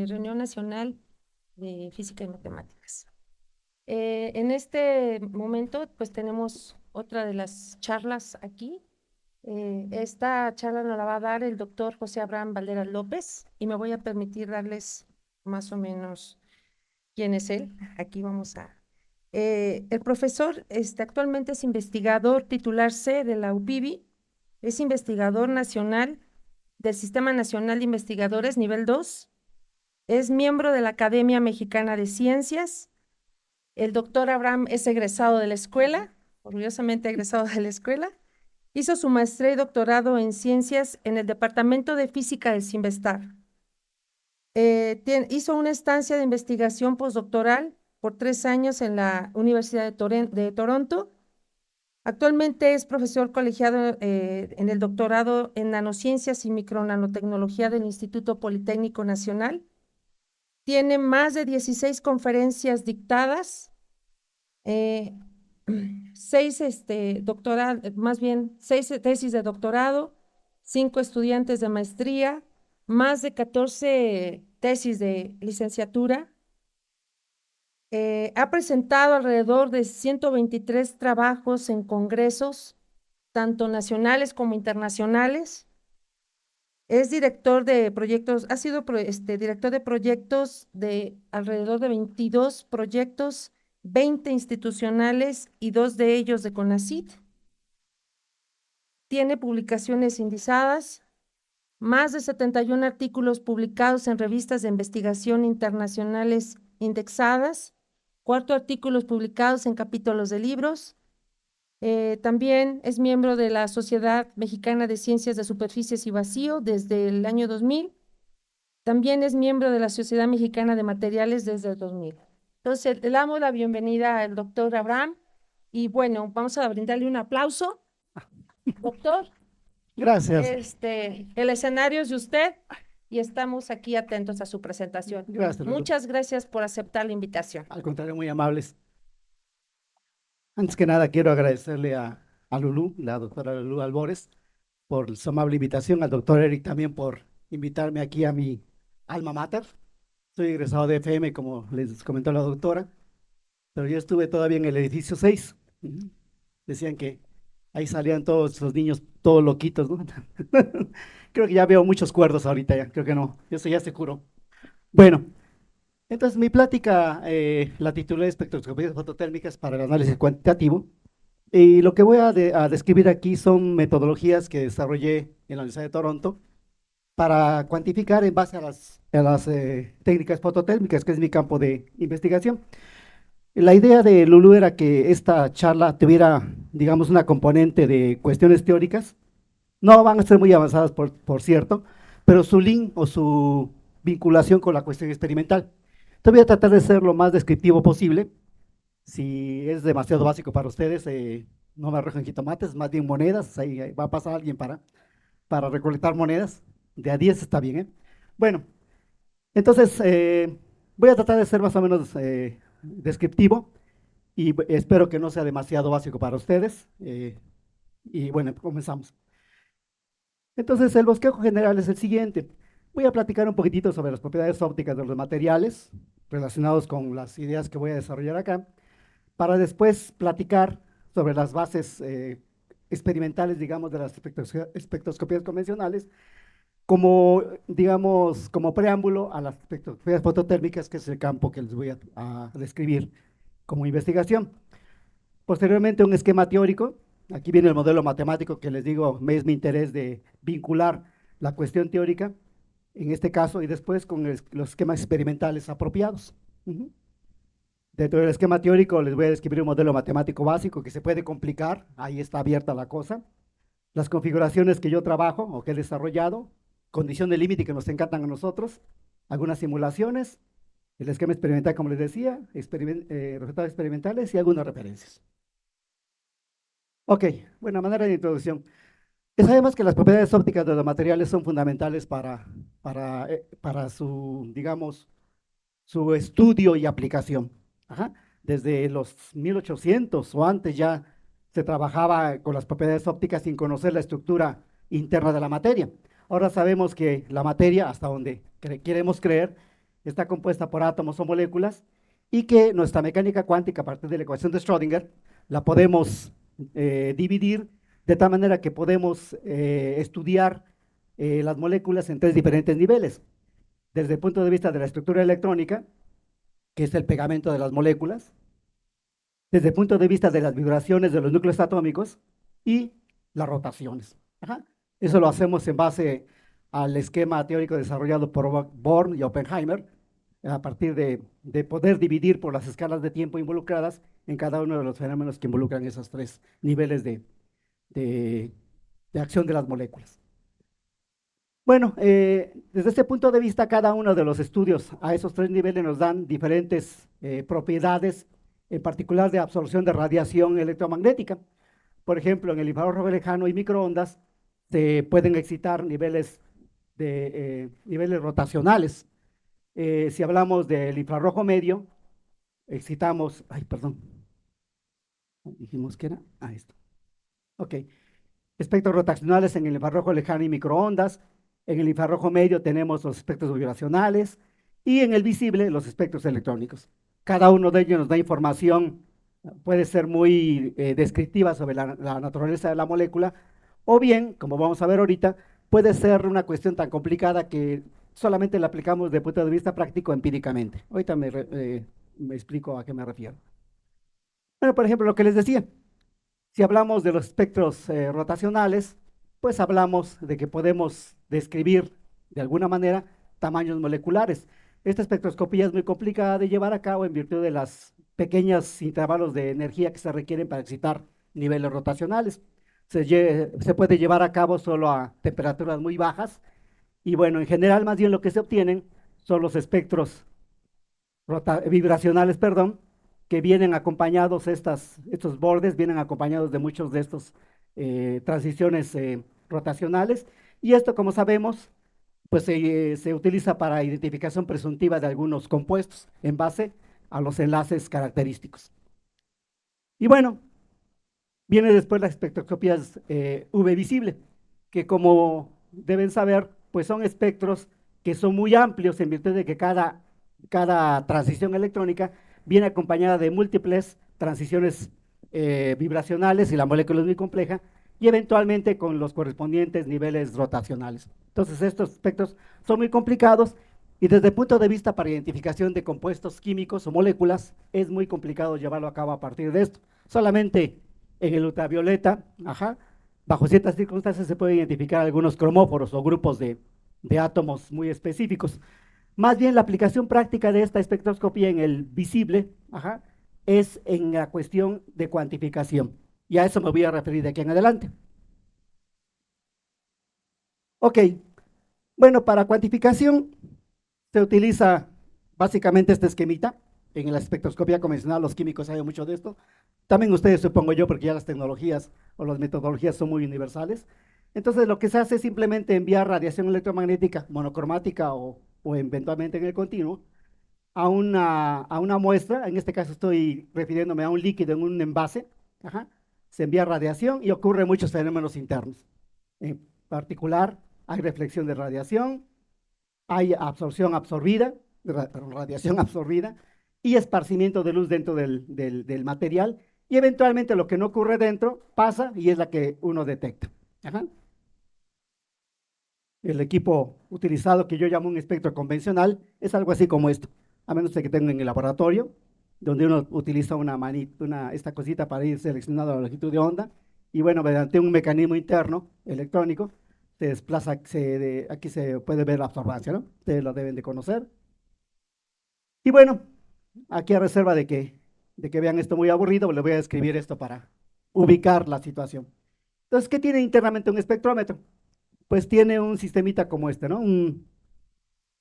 Reunión Nacional de Física y Matemáticas. En este momento, pues tenemos otra de las charlas aquí. Esta charla nos la va a dar el doctor José Abraham Valderas López y me voy a permitir darles más o menos quién es él. Aquí vamos a... el profesor actualmente es investigador titular C de la UPIBI, es investigador nacional del Sistema Nacional de Investigadores nivel 2, es miembro de la Academia Mexicana de Ciencias. El doctor Abraham es egresado de la escuela, orgullosamente egresado de la escuela. Hizo su maestría y doctorado en ciencias en el Departamento de Física del CIMBESTAR. Hizo una estancia de investigación postdoctoral por 3 años en la Universidad de Toronto. Actualmente es profesor colegiado en el doctorado en nanociencias y micronanotecnología del Instituto Politécnico Nacional. Tiene más de 16 conferencias dictadas, 6 6 tesis de doctorado, 5 estudiantes de maestría, más de 14 tesis de licenciatura. Ha presentado alrededor de 123 trabajos en congresos, tanto nacionales como internacionales. Es director de proyectos, ha sido director de proyectos de alrededor de 22 proyectos, 20 institucionales y 2 de ellos de CONACYT. Tiene publicaciones indizadas, más de 71 artículos publicados en revistas de investigación internacionales indexadas, 4 artículos publicados en capítulos de libros. También es miembro de la Sociedad Mexicana de Ciencias de Superficies y Vacío desde el año 2000. También es miembro de la Sociedad Mexicana de Materiales desde el 2000. Entonces, le damos la bienvenida al doctor Abraham y bueno, vamos a brindarle un aplauso. Doctor, Gracias, el escenario es de usted y estamos aquí atentos a su presentación. gracias, Lulu. Muchas gracias por aceptar la invitación. Al contrario, muy amables. Antes que nada, quiero agradecerle a Lulu, la doctora Lulu Albores, por su amable invitación, al doctor Eric también por invitarme aquí a mi alma mater. Soy egresado de FM, como les comentó la doctora, pero yo estuve todavía en el edificio 6. Decían que ahí salían todos los niños, todos loquitos, ¿no? Creo que ya veo muchos cuerdos ahorita, ya, creo que no, eso ya se curó. Bueno. Entonces, mi plática la titulé Espectroscopías fototérmicas para el análisis cuantitativo, y lo que voy a describir aquí son metodologías que desarrollé en la Universidad de Toronto para cuantificar en base a las técnicas fototérmicas, que es mi campo de investigación. La idea de Lulu era que esta charla tuviera, digamos, una componente de cuestiones teóricas. No van a ser muy avanzadas, por cierto, pero su link o su vinculación con la cuestión experimental. Te voy a tratar de ser lo más descriptivo posible. Si es demasiado básico para ustedes, no me arrojen jitomates, más bien monedas. Ahí va a pasar alguien para recolectar monedas. De a 10 está bien, ¿eh? Bueno, entonces voy a tratar de ser más o menos descriptivo y espero que no sea demasiado básico para ustedes. Y bueno, comenzamos. Entonces, el bosquejo general es el siguiente. Voy a platicar un poquitito sobre las propiedades ópticas de los materiales relacionados con las ideas que voy a desarrollar acá, para después platicar sobre las bases experimentales, digamos, de las espectroscopías convencionales, como, digamos, como preámbulo a las espectroscopías fototérmicas, que es el campo que les voy a describir como investigación. Posteriormente, un esquema teórico. Aquí viene el modelo matemático que les digo, es mi interés de vincular la cuestión teórica, en este caso, y después con los esquemas experimentales apropiados. Dentro del esquema teórico les voy a describir un modelo matemático básico que se puede complicar, ahí está abierta la cosa. Las configuraciones que yo trabajo o que he desarrollado, condición de límite que nos encantan a nosotros, algunas simulaciones, el esquema experimental, como les decía, resultados experimentales y algunas referencias. Ok, buena manera de introducción. Sabemos que las propiedades ópticas de los materiales son fundamentales para su, digamos, su estudio y aplicación. Ajá. Desde los 1800 o antes ya se trabajaba con las propiedades ópticas sin conocer la estructura interna de la materia. Ahora sabemos que la materia, hasta donde queremos creer, está compuesta por átomos o moléculas y que nuestra mecánica cuántica a partir de la ecuación de Schrödinger la podemos dividir de tal manera que podemos estudiar las moléculas en tres diferentes niveles. Desde el punto de vista de la estructura electrónica, que es el pegamento de las moléculas, desde el punto de vista de las vibraciones de los núcleos atómicos y las rotaciones. Ajá. Eso lo hacemos en base al esquema teórico desarrollado por Born y Oppenheimer, a partir de poder dividir por las escalas de tiempo involucradas en cada uno de los fenómenos que involucran esos tres niveles de acción de las moléculas. Bueno, desde este punto de vista, cada uno de los estudios a esos tres niveles nos dan diferentes propiedades, en particular de absorción de radiación electromagnética. Por ejemplo, en el infrarrojo lejano y microondas se pueden excitar niveles niveles rotacionales. Si hablamos del infrarrojo medio, excitamos, ay, perdón, dijimos que era, esto. Ok, espectros rotacionales en el infrarrojo lejano y microondas. En el infrarrojo medio tenemos los espectros vibracionales y en el visible los espectros electrónicos. Cada uno de ellos nos da información, puede ser muy descriptiva sobre la naturaleza de la molécula, o bien, como vamos a ver ahorita, puede ser una cuestión tan complicada que solamente la aplicamos desde el punto de vista práctico empíricamente. Ahorita me explico a qué me refiero. Bueno, por ejemplo, lo que les decía, si hablamos de los espectros rotacionales, pues hablamos de que podemos describir de alguna manera tamaños moleculares. Esta espectroscopía es muy complicada de llevar a cabo en virtud de los pequeños intervalos de energía que se requieren para excitar niveles rotacionales. Se puede llevar a cabo solo a temperaturas muy bajas y bueno, en general más bien lo que se obtienen son los espectros vibracionales, perdón, que vienen acompañados, estos bordes vienen acompañados de muchos de estos transiciones rotacionales, y esto, como sabemos, pues se utiliza para identificación presuntiva de algunos compuestos en base a los enlaces característicos. Y bueno, viene después las espectroscopías UV visible, que como deben saber, pues son espectros que son muy amplios en virtud de que cada transición electrónica viene acompañada de múltiples transiciones vibracionales y la molécula es muy compleja, y eventualmente con los correspondientes niveles rotacionales. Entonces estos espectros son muy complicados y desde el punto de vista para identificación de compuestos químicos o moléculas es muy complicado llevarlo a cabo a partir de esto. Solamente en el ultravioleta, bajo ciertas circunstancias se puede identificar algunos cromóforos o grupos de átomos muy específicos. Más bien la aplicación práctica de esta espectroscopía en el visible es en la cuestión de cuantificación. Y a eso me voy a referir de aquí en adelante. Ok, bueno, para cuantificación se utiliza básicamente este esquemita. En la espectroscopía convencional los químicos saben mucho de esto. También ustedes, supongo yo, porque ya las tecnologías o las metodologías son muy universales. Entonces lo que se hace es simplemente enviar radiación electromagnética monocromática o eventualmente en el continuo a una muestra. En este caso estoy refiriéndome a un líquido en un envase. Se envía radiación y ocurren muchos fenómenos internos. En particular, hay reflexión de radiación, hay absorción absorbida, radiación absorbida, y esparcimiento de luz dentro del material, y eventualmente lo que no ocurre dentro pasa y es la que uno detecta. El equipo utilizado, que yo llamo un espectro convencional, es algo así como esto, a menos de que tenga en el laboratorio, donde uno utiliza esta cosita para ir seleccionando la longitud de onda, y bueno, mediante un mecanismo interno electrónico, se desplaza, aquí se puede ver la absorbancia, ¿no? Ustedes lo deben de conocer. Y bueno, aquí a reserva de que vean esto muy aburrido, les voy a describir esto para ubicar la situación. Entonces, ¿qué tiene internamente un espectrómetro? Pues tiene un sistemita como este, ¿no?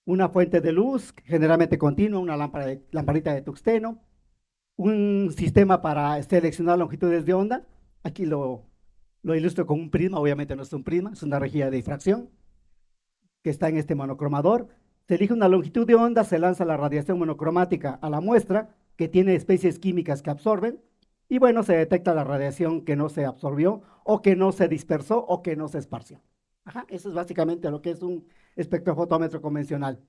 Una fuente de luz, generalmente continua, una lamparita de tungsteno, un sistema para seleccionar longitudes de onda. Aquí lo ilustro con un prisma, obviamente no es un prisma, es una rejilla de difracción que está en este monocromador. Se elige una longitud de onda, se lanza la radiación monocromática a la muestra, que tiene especies químicas que absorben, y bueno, se detecta la radiación que no se absorbió, o que no se dispersó, o que no se esparció. Eso es básicamente lo que es un espectrofotómetro convencional.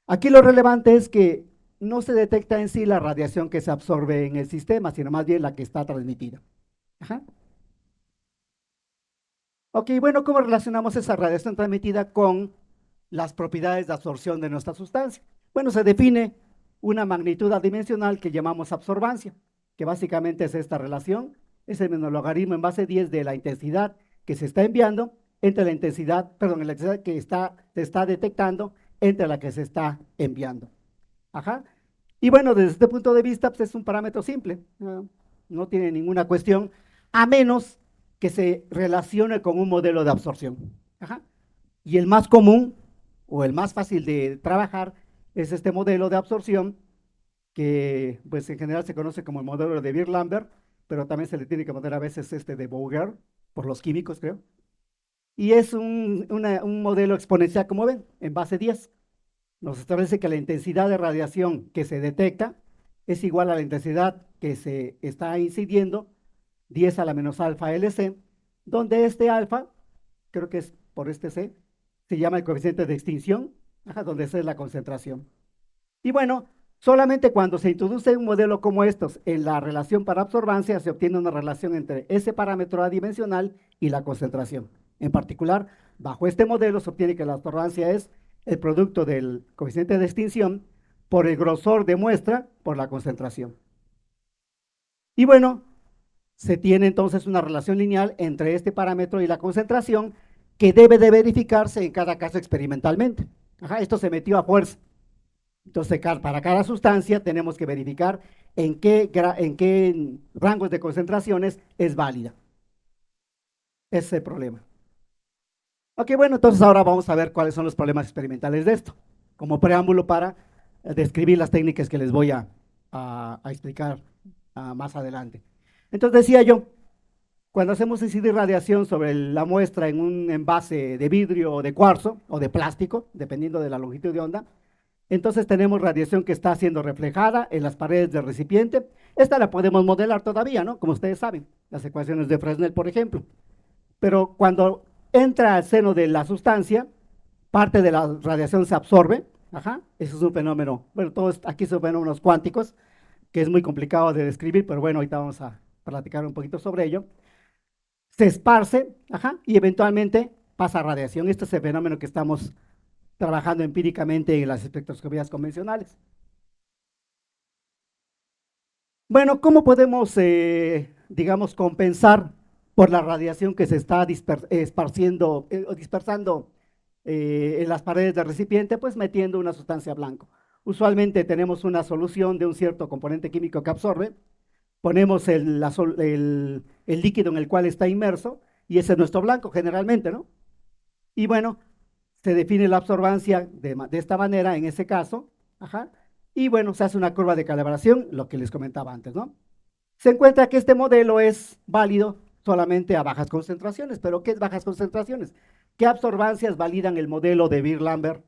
Aquí lo relevante es que no se detecta en sí la radiación que se absorbe en el sistema, sino más bien la que está transmitida. Ajá. Ok, bueno, ¿cómo relacionamos esa radiación transmitida con las propiedades de absorción de nuestra sustancia? Bueno, se define una magnitud adimensional que llamamos absorbancia, que básicamente es esta relación, es el menor logaritmo en base 10 de la intensidad que se está enviando entre la intensidad, perdón, la intensidad que se está detectando entre la que se está enviando. Ajá. Y bueno, desde este punto de vista, pues es un parámetro simple, no tiene ninguna cuestión, a menos que se relacione con un modelo de absorción. Ajá. Y el más común o el más fácil de trabajar es este modelo de absorción que pues en general se conoce como el modelo de Beer-Lambert, pero también se le tiene que poner a veces este de Bouguer, por los químicos creo. Y es un modelo exponencial, como ven, en base 10. Nos establece que la intensidad de radiación que se detecta es igual a la intensidad que se está incidiendo, 10 a la menos alfa LC, donde este alfa, creo que es por este C, se llama el coeficiente de extinción, donde esa es la concentración. Y bueno, solamente cuando se introduce un modelo como estos en la relación para absorbancia, se obtiene una relación entre ese parámetro adimensional y la concentración. En particular, bajo este modelo se obtiene que la absorbancia es el producto del coeficiente de extinción por el grosor de muestra por la concentración. Y bueno, se tiene entonces una relación lineal entre este parámetro y la concentración que debe de verificarse en cada caso experimentalmente. Esto se metió a fuerza. Entonces, para cada sustancia tenemos que verificar en qué rangos de concentraciones es válida. Ese es el problema. Ok, bueno, entonces ahora vamos a ver cuáles son los problemas experimentales de esto, como preámbulo para describir las técnicas que les voy a explicar más adelante. Entonces decía yo, cuando hacemos incidir radiación sobre la muestra en un envase de vidrio o de cuarzo o de plástico, dependiendo de la longitud de onda, entonces tenemos radiación que está siendo reflejada en las paredes del recipiente. Esta la podemos modelar todavía, ¿no? Como ustedes saben, las ecuaciones de Fresnel, por ejemplo. Pero cuando entra al seno de la sustancia, parte de la radiación se absorbe. Eso es un fenómeno, bueno, todos aquí son fenómenos cuánticos, que es muy complicado de describir, pero bueno, ahorita vamos a platicar un poquito sobre ello. Se esparce, y eventualmente pasa radiación. Este es el fenómeno que estamos trabajando empíricamente en las espectroscopías convencionales. Bueno, ¿cómo podemos, digamos, compensar por la radiación que se está esparciendo o dispersando en las paredes del recipiente? Pues metiendo una sustancia blanca. Usualmente tenemos una solución de un cierto componente químico que absorbe, ponemos el líquido en el cual está inmerso y ese es nuestro blanco generalmente, ¿no? Y bueno, se define la absorbancia de esta manera en ese caso, y bueno, se hace una curva de calibración, lo que les comentaba antes, ¿no? Se encuentra que este modelo es válido solamente a bajas concentraciones, pero ¿qué es bajas concentraciones? ¿Qué absorbancias validan el modelo de Beer-Lambert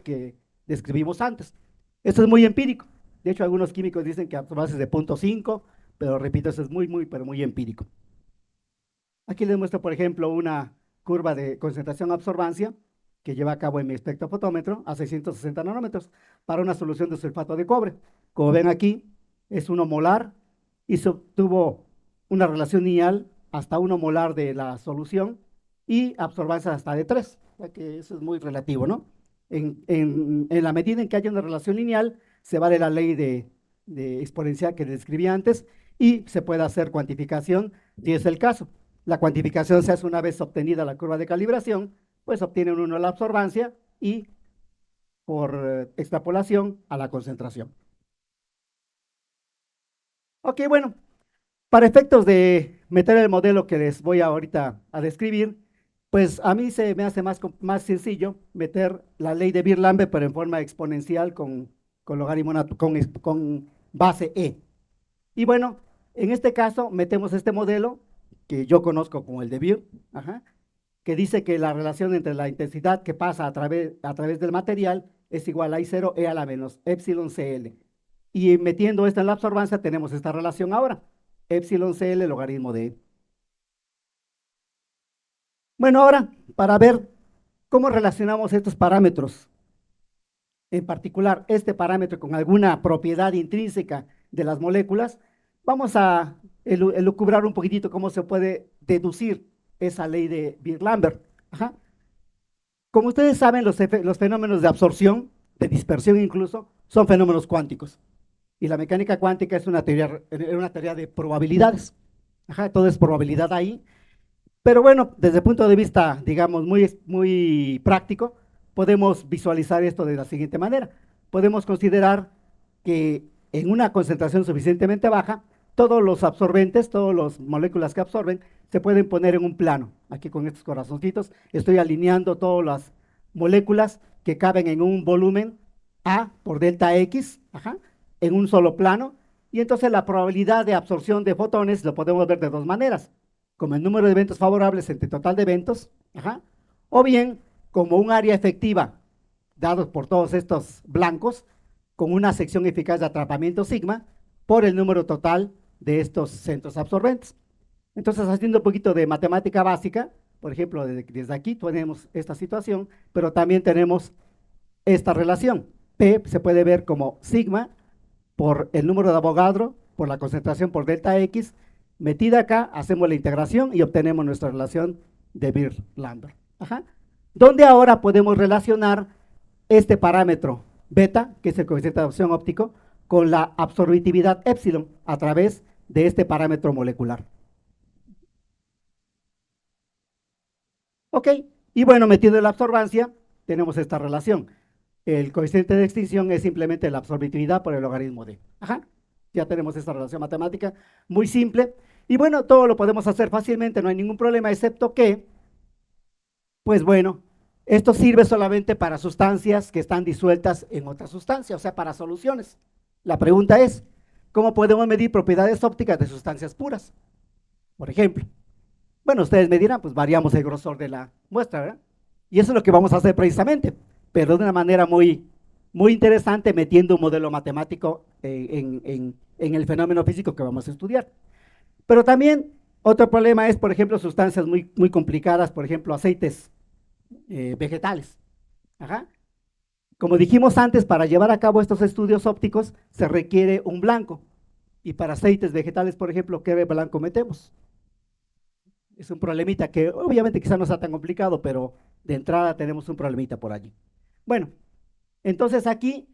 que describimos antes? Esto es muy empírico. De hecho, algunos químicos dicen que absorbancias de 0.5, pero repito, eso es pero muy empírico. Aquí les muestro, por ejemplo, una curva de concentración-absorbancia que lleva a cabo en mi espectrofotómetro a 660 nanómetros para una solución de sulfato de cobre. Como ven aquí, es 1 molar y se obtuvo una relación lineal hasta 1 molar de la solución y absorbancia hasta de 3, ya que eso es muy relativo, ¿no? En la medida en que haya una relación lineal, se vale la ley de exponencial que describí antes y se puede hacer cuantificación si es el caso. La cuantificación se hace una vez obtenida la curva de calibración, pues obtienen uno la absorbancia y por extrapolación a la concentración. Ok, bueno, para efectos de meter el modelo que les voy ahorita a describir, pues a mí se me hace más sencillo meter la ley de Beer-Lambert, pero en forma exponencial con logaritmo con base E. Y bueno, en este caso metemos este modelo que yo conozco como el de Beer, que dice que la relación entre la intensidad que pasa a través del material es igual a I0 E a la menos epsilon CL. Y metiendo esto en la absorbancia tenemos esta relación ahora, epsilon CL logaritmo de E. Bueno, ahora para ver cómo relacionamos estos parámetros en particular este parámetro con alguna propiedad intrínseca de las moléculas, vamos a elucubrar un poquitito cómo se puede deducir esa ley de Beer-Lambert. Ajá. Como ustedes saben, los fenómenos de absorción, de dispersión incluso, son fenómenos cuánticos. Y la mecánica cuántica es una teoría de probabilidades. Ajá, todo es probabilidad ahí. Pero bueno, desde el punto de vista, digamos, muy práctico, podemos visualizar esto de la siguiente manera. Podemos considerar que en una concentración suficientemente baja, todos los absorbentes, todas las moléculas que absorben, se pueden poner en un plano. Aquí con estos corazoncitos estoy alineando todas las moléculas que caben en un volumen A por delta X, ajá, en un solo plano, y entonces la probabilidad de absorción de fotones lo podemos ver de dos maneras, como el número de eventos favorables entre total de eventos, ajá, o bien como un área efectiva dado por todos estos blancos, con una sección eficaz de atrapamiento sigma por el número total de estos centros absorbentes. Entonces, haciendo un poquito de matemática básica, por ejemplo, desde aquí tenemos esta situación, pero también tenemos esta relación. P se puede ver como sigma por el número de Avogadro, por la concentración por delta X, metida acá, hacemos la integración y obtenemos nuestra relación de Beer-Lambert. Donde ahora podemos relacionar este parámetro beta, que es el coeficiente de absorción óptico, con la absorbitividad épsilon a través de este parámetro molecular. Ok, y bueno, metiendo la absorbancia, tenemos esta relación. El coeficiente de extinción es simplemente la absorbitividad por el logaritmo de. Ajá, ya tenemos esta relación matemática muy simple. Y bueno, todo lo podemos hacer fácilmente, no hay ningún problema, excepto que, pues bueno, esto sirve solamente para sustancias que están disueltas en otra sustancia, o sea, para soluciones. La pregunta es, ¿cómo podemos medir propiedades ópticas de sustancias puras? Por ejemplo, bueno, ustedes me dirán, pues variamos el grosor de la muestra, ¿verdad? Y eso es lo que vamos a hacer precisamente, pero de una manera muy interesante, metiendo un modelo matemático en el fenómeno físico que vamos a estudiar. Pero también otro problema es, por ejemplo, sustancias muy complicadas, por ejemplo, aceites vegetales. Ajá. Como dijimos antes, para llevar a cabo estos estudios ópticos se requiere un blanco. Y para aceites vegetales, por ejemplo, ¿qué blanco metemos? Es un problemita que obviamente quizá no sea tan complicado, pero de entrada tenemos un problemita por allí. Bueno, entonces aquí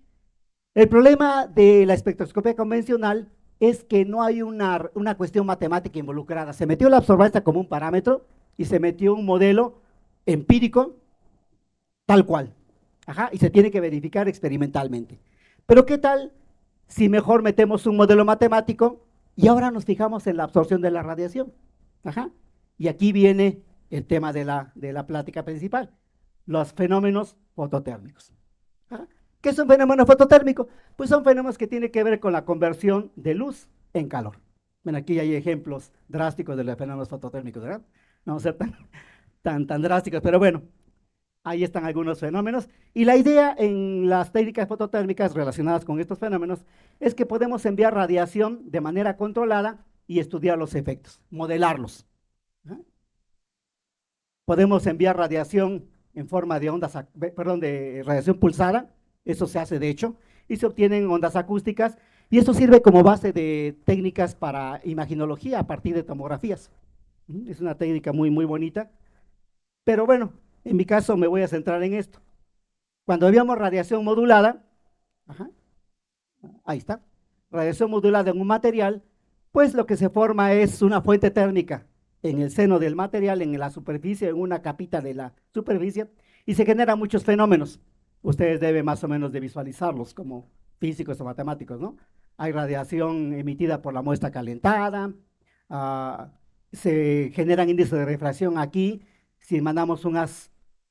el problema de la espectroscopía convencional es que no hay una cuestión matemática involucrada. Se metió la absorbancia como un parámetro y se metió un modelo empírico tal cual. Ajá, y se tiene que verificar experimentalmente. Pero ¿qué tal si mejor metemos un modelo matemático y ahora nos fijamos en la absorción de la radiación? Ajá. Y aquí viene el tema de la plática principal, los fenómenos fototérmicos. Ajá. ¿Qué es un fenómeno fototérmico? Pues son fenómenos que tienen que ver con la conversión de luz en calor. Bueno, aquí hay ejemplos drásticos de los fenómenos fototérmicos, ¿verdad? No vamos a ser tan drásticos, pero bueno, ahí están algunos fenómenos. Y la idea en las técnicas fototérmicas relacionadas con estos fenómenos es que podemos enviar radiación de manera controlada y estudiar los efectos, modelarlos. ¿Ah? Podemos enviar radiación en forma de ondas, perdón, de radiación pulsada, eso se hace de hecho, y se obtienen ondas acústicas, y eso sirve como base de técnicas para imaginología a partir de tomografías. Es una técnica muy bonita, pero bueno, en mi caso me voy a centrar en esto. Cuando habíamos radiación modulada, ajá, ahí está, radiación modulada en un material, pues lo que se forma es una fuente térmica en el seno del material, en la superficie, en una capita de la superficie, y se generan muchos fenómenos. Ustedes deben más o menos de visualizarlos como físicos o matemáticos, ¿no? Hay radiación emitida por la muestra calentada, se generan índices de refracción aquí, si mandamos un haz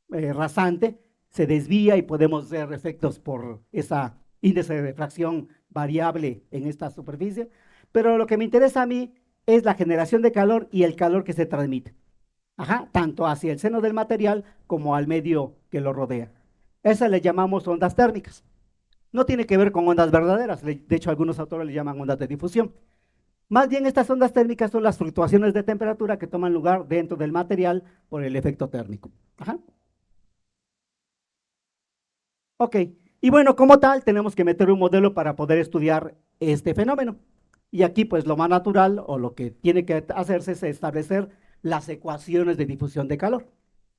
rasante, se desvía y podemos ver efectos por esa índice de refracción variable en esta superficie, pero lo que me interesa a mí es la generación de calor y el calor que se transmite, ajá, tanto hacia el seno del material como al medio que lo rodea. Esas le llamamos ondas térmicas. No tiene que ver con ondas verdaderas, de hecho algunos autores le llaman ondas de difusión. Más bien estas ondas térmicas son las fluctuaciones de temperatura que toman lugar dentro del material por el efecto térmico. Ajá. Ok, Y bueno, como tal, tenemos que meter un modelo para poder estudiar este fenómeno. Y aquí, pues, lo más natural o lo que tiene que hacerse es establecer las ecuaciones de difusión de calor.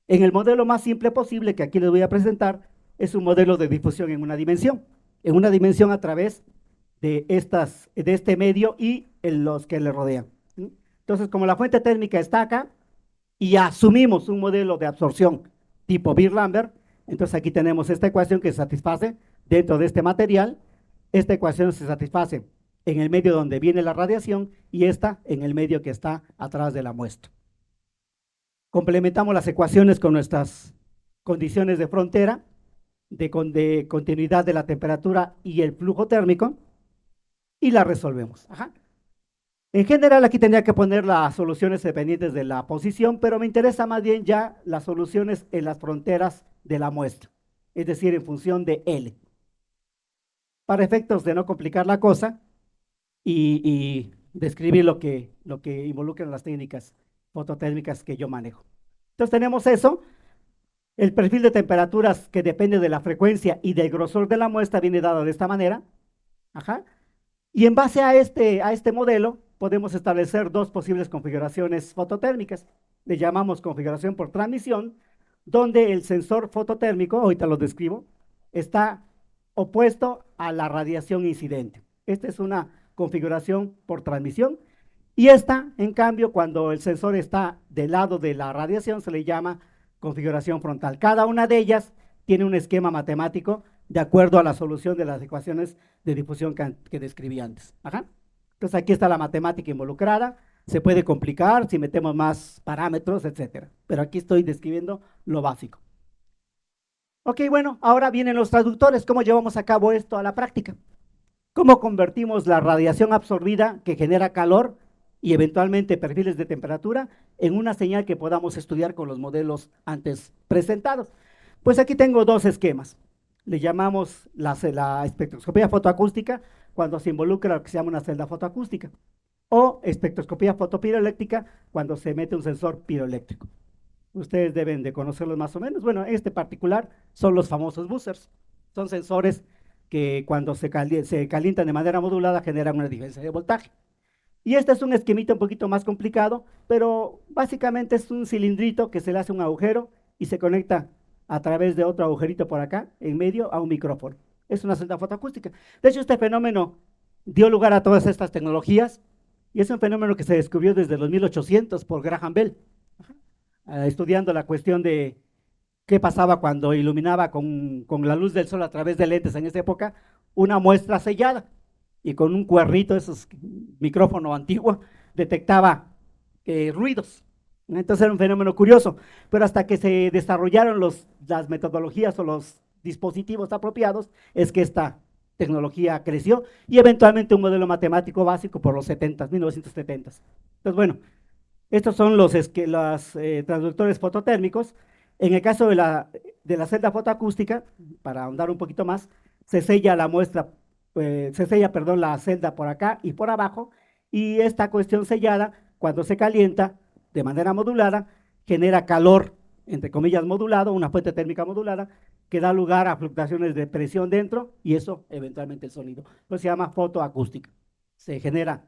En el modelo más simple posible, que aquí les voy a presentar, es un modelo de difusión en una dimensión a través de este medio y en los que le rodean. Entonces, como la fuente térmica está acá y asumimos un modelo de absorción tipo Beer-Lambert, entonces aquí tenemos esta ecuación que se satisface dentro de este material. Esta ecuación se satisface en el medio donde viene la radiación y esta en el medio que está atrás de la muestra. Complementamos las ecuaciones con nuestras condiciones de frontera, de continuidad de la temperatura y el flujo térmico, y la resolvemos. Ajá. En general, aquí tendría que poner las soluciones dependientes de la posición, pero me interesa más bien ya las soluciones en las fronteras de la muestra, es decir, en función de L. Para efectos de no complicar la cosa y describir lo que involucran las técnicas fototérmicas que yo manejo. Entonces tenemos eso. El perfil de temperaturas que depende de la frecuencia y del grosor de la muestra viene dado de esta manera. Ajá. Y en base a este modelo podemos establecer dos posibles configuraciones fototérmicas. Le llamamos configuración por transmisión, donde el sensor fototérmico, ahorita lo describo, está opuesto a la radiación incidente. Esta es una configuración por transmisión. Y esta, en cambio, cuando el sensor está del lado de la radiación, se le llama configuración frontal. Cada una de ellas tiene un esquema matemático de acuerdo a la solución de las ecuaciones de difusión que describí antes. Ajá. Entonces aquí está la matemática involucrada, se puede complicar si metemos más parámetros, etcétera. Pero aquí estoy describiendo lo básico. Ok, bueno, ahora vienen los traductores. ¿Cómo llevamos a cabo esto a la práctica? ¿Cómo convertimos la radiación absorbida que genera calor y eventualmente perfiles de temperatura en una señal que podamos estudiar con los modelos antes presentados? Pues aquí tengo dos esquemas. Le llamamos la espectroscopía fotoacústica cuando se involucra lo que se llama una celda fotoacústica, o espectroscopía fotopiroeléctrica cuando se mete un sensor piroeléctrico. Ustedes deben de conocerlos más o menos. Bueno, este particular son los famosos buzzers. Son sensores que cuando se calientan de manera modulada generan una diferencia de voltaje. Y este es un esquemita un poquito más complicado, pero básicamente es un cilindrito que se le hace un agujero y se conecta a través de otro agujerito por acá, en medio, a un micrófono. Es una celda fotoacústica. De hecho, este fenómeno dio lugar a todas estas tecnologías y es un fenómeno que se descubrió desde los 1800 por Graham Bell, estudiando la cuestión de qué pasaba cuando iluminaba con la luz del sol a través de lentes en esa época una muestra sellada y con un cuerrito, esos micrófono antiguo, detectaba ruidos. Entonces era un fenómeno curioso, pero hasta que se desarrollaron las metodologías o los dispositivos apropiados, es que esta tecnología creció y eventualmente un modelo matemático básico por los 1970. Entonces, bueno, estos son los transductores fototérmicos. En el caso de la celda fotoacústica, para ahondar un poquito más, se sella la muestra, perdón, la celda por acá y por abajo, y esta cuestión sellada, cuando se calienta de manera modulada, genera calor, entre comillas, modulado, una fuente térmica modulada, que da lugar a fluctuaciones de presión dentro, y eso eventualmente el sonido. Pues se llama fotoacústica. Se genera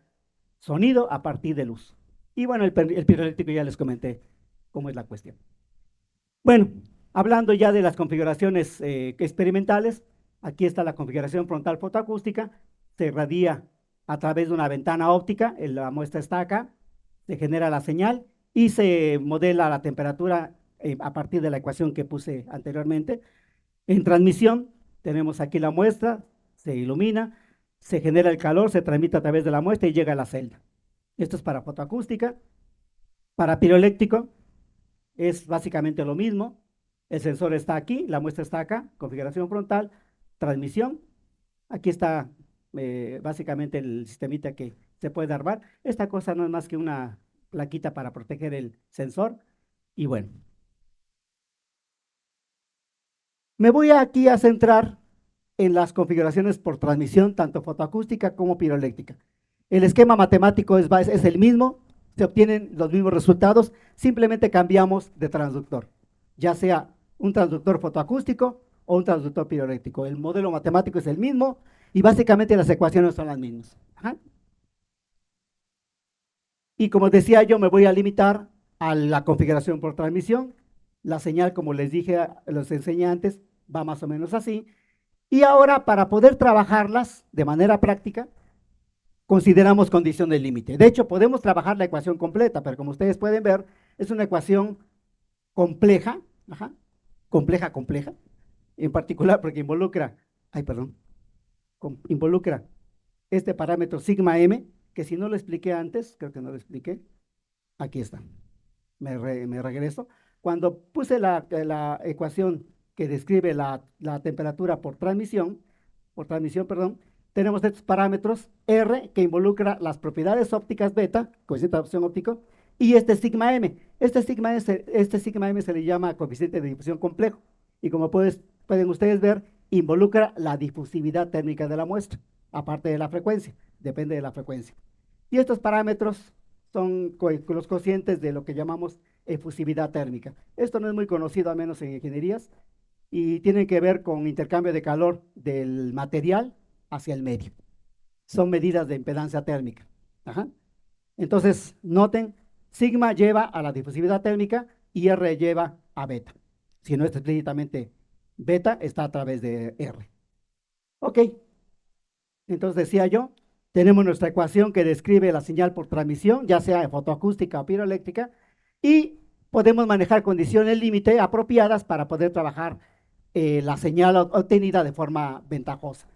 sonido a partir de luz. Y bueno, el piroeléctrico ya les comenté cómo es la cuestión. Bueno, hablando ya de las configuraciones experimentales, aquí está la configuración frontal fotoacústica, se irradia a través de una ventana óptica, la muestra está acá, se genera la señal y se modela la temperatura a partir de la ecuación que puse anteriormente. En transmisión tenemos aquí la muestra, se ilumina, se genera el calor, se transmite a través de la muestra y llega a la celda. Esto es para fotoacústica. Para piroeléctrico es básicamente lo mismo. El sensor está aquí, la muestra está acá, configuración frontal, transmisión. Aquí está básicamente el sistemita que se puede armar. Esta cosa no es más que una plaquita para proteger el sensor. Y bueno, me voy aquí a centrar en las configuraciones por transmisión, tanto fotoacústica como piroeléctrica. El esquema matemático es el mismo, se obtienen los mismos resultados, simplemente cambiamos de transductor, ya sea un transductor fotoacústico o un transductor piroeléctrico. El modelo matemático es el mismo y básicamente las ecuaciones son las mismas. Ajá. Y como decía yo, me voy a limitar a la configuración por transmisión. La señal, como les dije a los enseñé antes, va más o menos así. Y ahora, para poder trabajarlas de manera práctica, consideramos condición de límite. De hecho, podemos trabajar la ecuación completa, pero como ustedes pueden ver, es una ecuación compleja, ajá, compleja, en particular porque involucra, involucra este parámetro sigma m, que si no lo expliqué antes, creo que no lo expliqué, aquí está, me regreso. Cuando puse la ecuación que describe la temperatura por transmisión, perdón, tenemos estos parámetros R, que involucra las propiedades ópticas beta, coeficiente de adaptación óptico, y este sigma m. Este sigma m se le llama coeficiente de difusión complejo, y como pueden ustedes ver, involucra la difusividad térmica de la muestra, aparte de la frecuencia, depende de la frecuencia. Y estos parámetros son los cocientes de lo que llamamos efusividad térmica. Esto no es muy conocido, al menos en ingenierías, y tienen que ver con intercambio de calor del material hacia el medio. Son medidas de impedancia térmica. Ajá. Entonces, noten, sigma lleva a la difusividad térmica y R lleva a beta. Si no está explícitamente beta, está a través de R. Ok, entonces decía yo, tenemos nuestra ecuación que describe la señal por transmisión, ya sea fotoacústica o piroeléctrica, y podemos manejar condiciones límite apropiadas para poder trabajar la señal obtenida de forma ventajosa.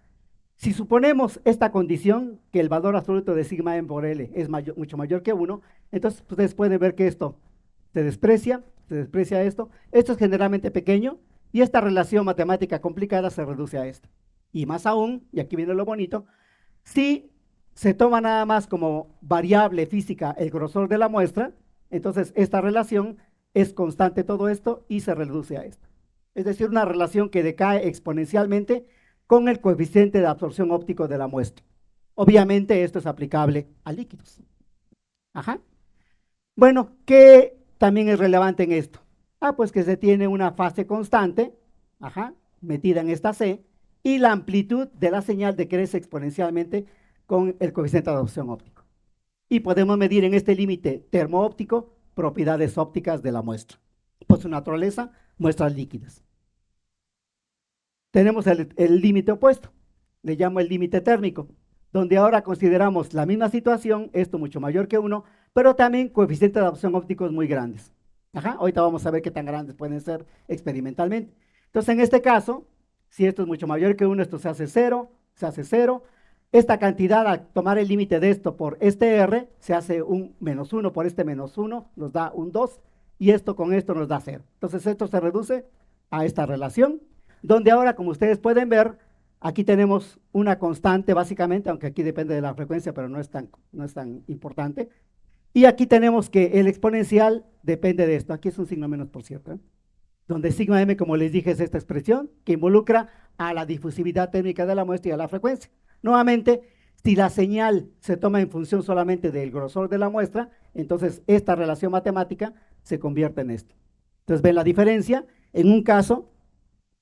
Si suponemos esta condición, que el valor absoluto de sigma m por L es mucho mayor que 1, entonces ustedes pueden ver que esto se desprecia esto es generalmente pequeño, y esta relación matemática complicada se reduce a esto. Y más aún, y aquí viene lo bonito, si se toma nada más como variable física el grosor de la muestra, entonces esta relación es constante todo esto y se reduce a esto. Es decir, una relación que decae exponencialmente con el coeficiente de absorción óptico de la muestra. Obviamente esto es aplicable a líquidos. Ajá. Bueno, ¿qué también es relevante en esto? Pues que se tiene una fase constante, ajá, metida en esta C, y la amplitud de la señal decrece exponencialmente con el coeficiente de adopción óptico. Y podemos medir en este límite termoóptico propiedades ópticas de la muestra. Por su naturaleza, muestras líquidas. Tenemos el límite opuesto, le llamo el límite térmico, donde ahora consideramos la misma situación, esto mucho mayor que 1, pero también coeficientes de adopción ópticos muy grandes. Ajá, ahorita vamos a ver qué tan grandes pueden ser experimentalmente. Entonces, en este caso, si esto es mucho mayor que 1, esto se hace 0, se hace 0. Esta cantidad, al tomar el límite de esto por este R, se hace un menos 1 por este menos 1, nos da un 2, y esto con esto nos da 0. Entonces, esto se reduce a esta relación, donde ahora, como ustedes pueden ver, aquí tenemos una constante básicamente, aunque aquí depende de la frecuencia, pero no es tan importante. Y aquí tenemos que el exponencial depende de esto. Aquí es un signo menos, por cierto, ¿eh? Donde sigma m, como les dije, es esta expresión que involucra a la difusividad térmica de la muestra y a la frecuencia. Nuevamente, si la señal se toma en función solamente del grosor de la muestra, entonces esta relación matemática se convierte en esto. Entonces, ven la diferencia. En un caso,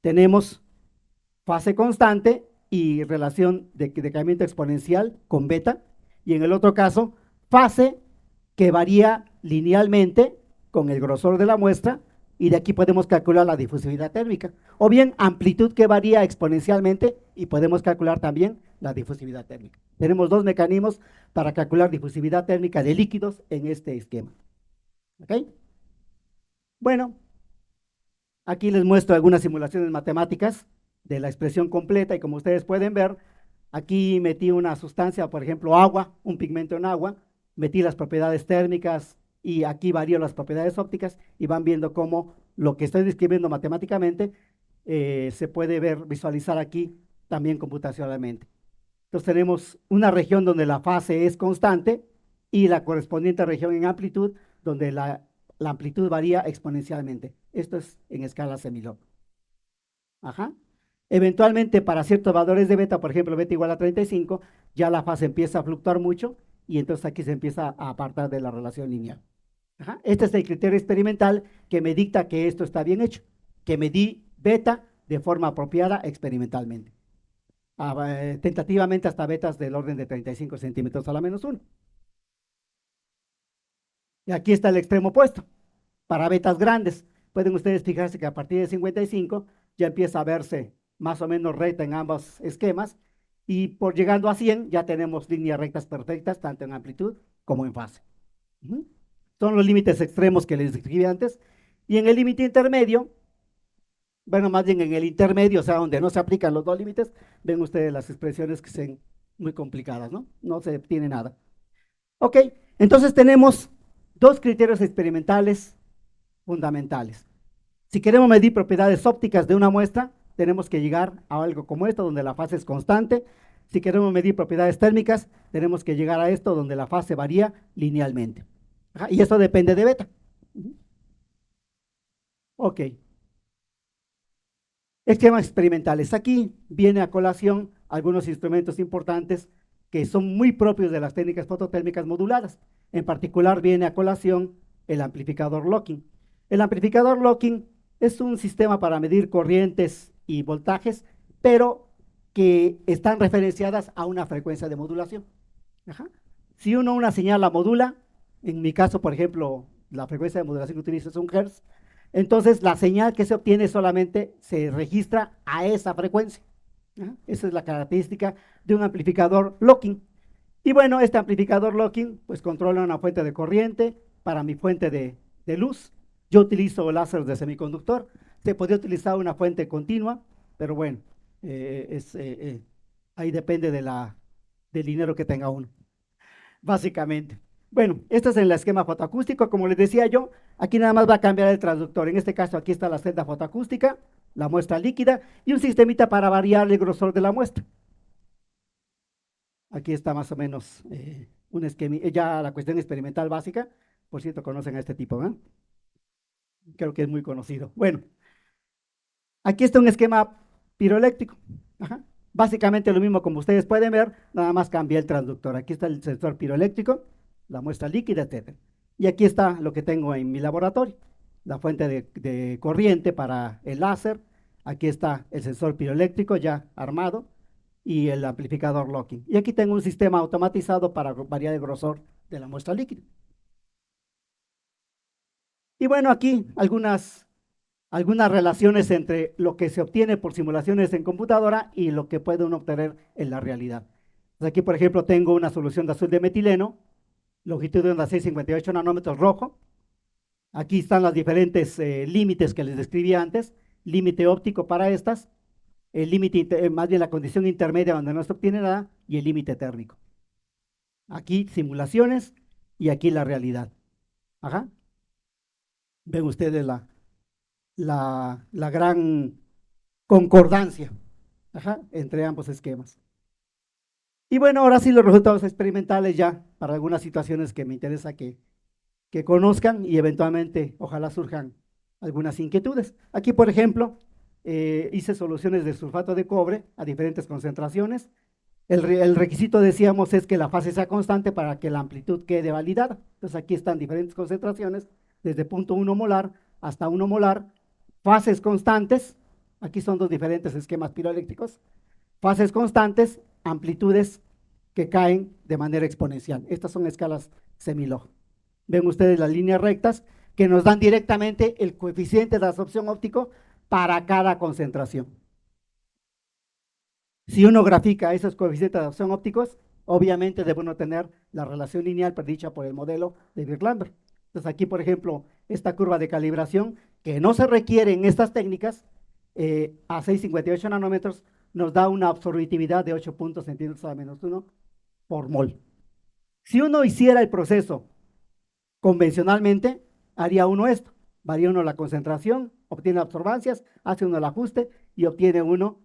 tenemos fase constante y relación de decaimiento exponencial con beta, y en el otro caso, fase que varía linealmente con el grosor de la muestra, y de aquí podemos calcular la difusividad térmica, o bien amplitud que varía exponencialmente y podemos calcular también la difusividad térmica. Tenemos dos mecanismos para calcular difusividad térmica de líquidos en este esquema. ¿Ok? Bueno, aquí les muestro algunas simulaciones matemáticas de la expresión completa, y como ustedes pueden ver, aquí metí una sustancia, por ejemplo agua, un pigmento en agua, metí las propiedades térmicas y aquí varío las propiedades ópticas, y van viendo cómo lo que estoy describiendo matemáticamente se puede visualizar aquí también computacionalmente. Entonces tenemos una región donde la fase es constante y la correspondiente región en amplitud donde la amplitud varía exponencialmente. Esto es en escala semilog. Ajá. Eventualmente, para ciertos valores de beta, por ejemplo, beta igual a 35, ya la fase empieza a fluctuar mucho y entonces aquí se empieza a apartar de la relación lineal. Ajá. Este es el criterio experimental que me dicta que esto está bien hecho, que medí beta de forma apropiada experimentalmente. Tentativamente hasta betas del orden de 35 centímetros a la -1. Y aquí está el extremo opuesto. Para betas grandes, pueden ustedes fijarse que a partir de 55 ya empieza a verse más o menos recta en ambos esquemas, y por llegando a 100 ya tenemos líneas rectas perfectas, tanto en amplitud como en fase. Son los límites extremos que les describí antes, y en el límite intermedio, bueno, más bien en el intermedio, o sea, donde no se aplican los dos límites, ven ustedes las expresiones que son muy complicadas, ¿no? No se tiene nada. Ok, entonces tenemos dos criterios experimentales fundamentales. Si queremos medir propiedades ópticas de una muestra, tenemos que llegar a algo como esto, donde la fase es constante. Si queremos medir propiedades térmicas, tenemos que llegar a esto, donde la fase varía linealmente. Y eso depende de beta. Ok. Esquemas experimentales. Aquí viene a colación algunos instrumentos importantes que son muy propios de las técnicas fototérmicas moduladas. En particular viene a colación el amplificador locking. El amplificador locking es un sistema para medir corrientes y voltajes, pero que están referenciadas a una frecuencia de modulación. Si uno una señal la modula, en mi caso, por ejemplo, la frecuencia de modulación que utilizo es 1 Hz, entonces la señal que se obtiene solamente se registra a esa frecuencia. Esa es la característica de un amplificador locking. Y bueno, este amplificador locking pues controla una fuente de corriente para mi fuente de luz. Yo utilizo láser de semiconductor. Se podría utilizar una fuente continua, pero bueno, ahí depende del dinero que tenga uno, básicamente. Bueno, este es el esquema fotoacústico. Como les decía yo, aquí nada más va a cambiar el transductor. En este caso, aquí está la celda fotoacústica, la muestra líquida y un sistemita para variar el grosor de la muestra. Aquí está más o menos un esquema, ya la cuestión experimental básica. Por cierto, conocen a este tipo, ¿eh? Creo que es muy conocido. Bueno, aquí está un esquema piroeléctrico. Básicamente lo mismo como ustedes pueden ver, nada más cambia el transductor. Aquí está el sensor piroeléctrico, la muestra líquida, etc. Y aquí está lo que tengo en mi laboratorio, la fuente de corriente para el láser. Aquí está el sensor piroeléctrico ya armado y el amplificador locking. Y aquí tengo un sistema automatizado para variar el grosor de la muestra líquida. Y bueno, aquí algunas relaciones entre lo que se obtiene por simulaciones en computadora y lo que puede uno obtener en la realidad. Pues aquí, por ejemplo, tengo una solución de azul de metileno, longitud de onda 658 nanómetros rojo. Aquí están los diferentes límites que les describí antes, límite óptico para estas, el límite, más bien la condición intermedia donde no se obtiene nada, y el límite térmico. Aquí simulaciones y aquí la realidad. Ven ustedes la gran concordancia entre ambos esquemas. Y bueno, ahora sí los resultados experimentales ya para algunas situaciones que me interesa que conozcan y eventualmente ojalá surjan algunas inquietudes. Aquí, por ejemplo, hice soluciones de sulfato de cobre a diferentes concentraciones. El requisito, decíamos, es que la fase sea constante para que la amplitud quede validada. Entonces aquí están diferentes concentraciones, desde 0.1 molar hasta 1 molar, fases constantes. Aquí son dos diferentes esquemas piroeléctricos. Fases constantes, amplitudes que caen de manera exponencial. Estas son escalas semilog. Ven ustedes las líneas rectas que nos dan directamente el coeficiente de absorción óptico para cada concentración. Si uno grafica esos coeficientes de absorción ópticos, obviamente debe uno tener la relación lineal predicha por el modelo de Birk-Lambert. Entonces aquí, por ejemplo, esta curva de calibración que no se requiere en estas técnicas, a 658 nanómetros, nos da una absorbitividad de 8 centímetros a -1 por mol. Si uno hiciera el proceso convencionalmente, haría uno esto, varía uno la concentración, obtiene absorbancias, hace uno el ajuste y obtiene uno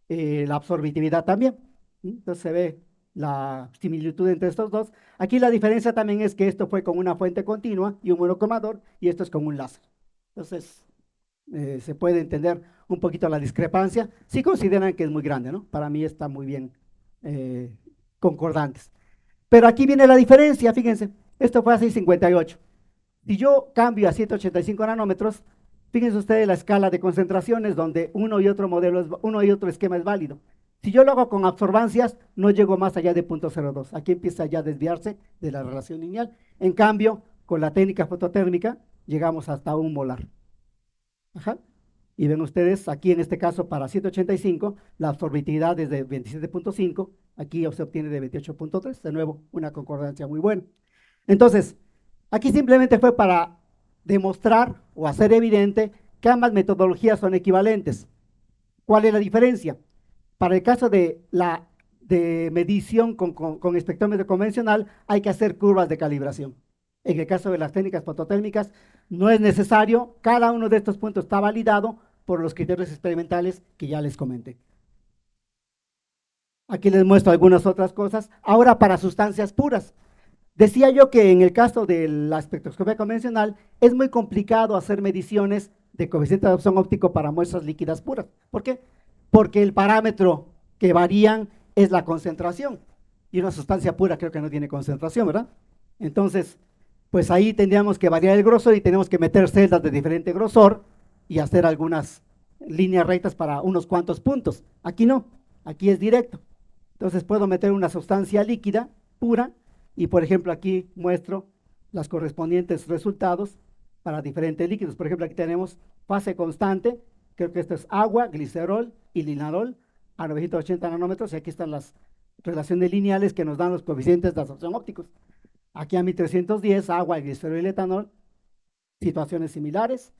la absorbitividad también. Entonces se ve la similitud entre estos dos. Aquí la diferencia también es que esto fue con una fuente continua y un monocromador, y esto es con un láser. Entonces se puede entender un poquito la discrepancia, si consideran que es muy grande, ¿no? Para mí está muy bien concordantes. Pero aquí viene la diferencia, fíjense, esto fue a 658. Si yo cambio a 185 nanómetros, Fíjense ustedes la escala de concentraciones donde uno y otro modelo, uno y otro esquema es válido. Si yo lo hago con absorbancias, no llego más allá de 0.02. Aquí empieza ya a desviarse de la relación lineal. En cambio, con la técnica fototérmica, llegamos hasta 1 molar. Ajá. Y ven ustedes, aquí en este caso para 185, la absorbitividad es de 27.5, aquí se obtiene de 28.3, de nuevo, una concordancia muy buena. Entonces, aquí simplemente fue para demostrar o hacer evidente que ambas metodologías son equivalentes. ¿Cuál es la diferencia? Para el caso de la medición con espectrómetro convencional, hay que hacer curvas de calibración. En el caso de las técnicas fototérmicas, no es necesario, cada uno de estos puntos está validado por los criterios experimentales que ya les comenté. Aquí les muestro algunas otras cosas. Ahora para sustancias puras. Decía yo que en el caso de la espectroscopia convencional es muy complicado hacer mediciones de coeficiente de adopción óptico para muestras líquidas puras. ¿Por qué? Porque el parámetro que varían es la concentración. Y una sustancia pura creo que no tiene concentración, ¿verdad? Entonces, pues ahí tendríamos que variar el grosor y tenemos que meter celdas de diferente grosor y hacer algunas líneas rectas para unos cuantos puntos. Aquí no, aquí es directo. Entonces puedo meter una sustancia líquida pura y, por ejemplo, aquí muestro los correspondientes resultados para diferentes líquidos. Por ejemplo, aquí tenemos fase constante, creo que esto es agua, glicerol y linalol a 980 nanómetros, y aquí están las relaciones lineales que nos dan los coeficientes de absorción ópticos. Aquí a 1310, agua, glicerol y etanol, situaciones similares.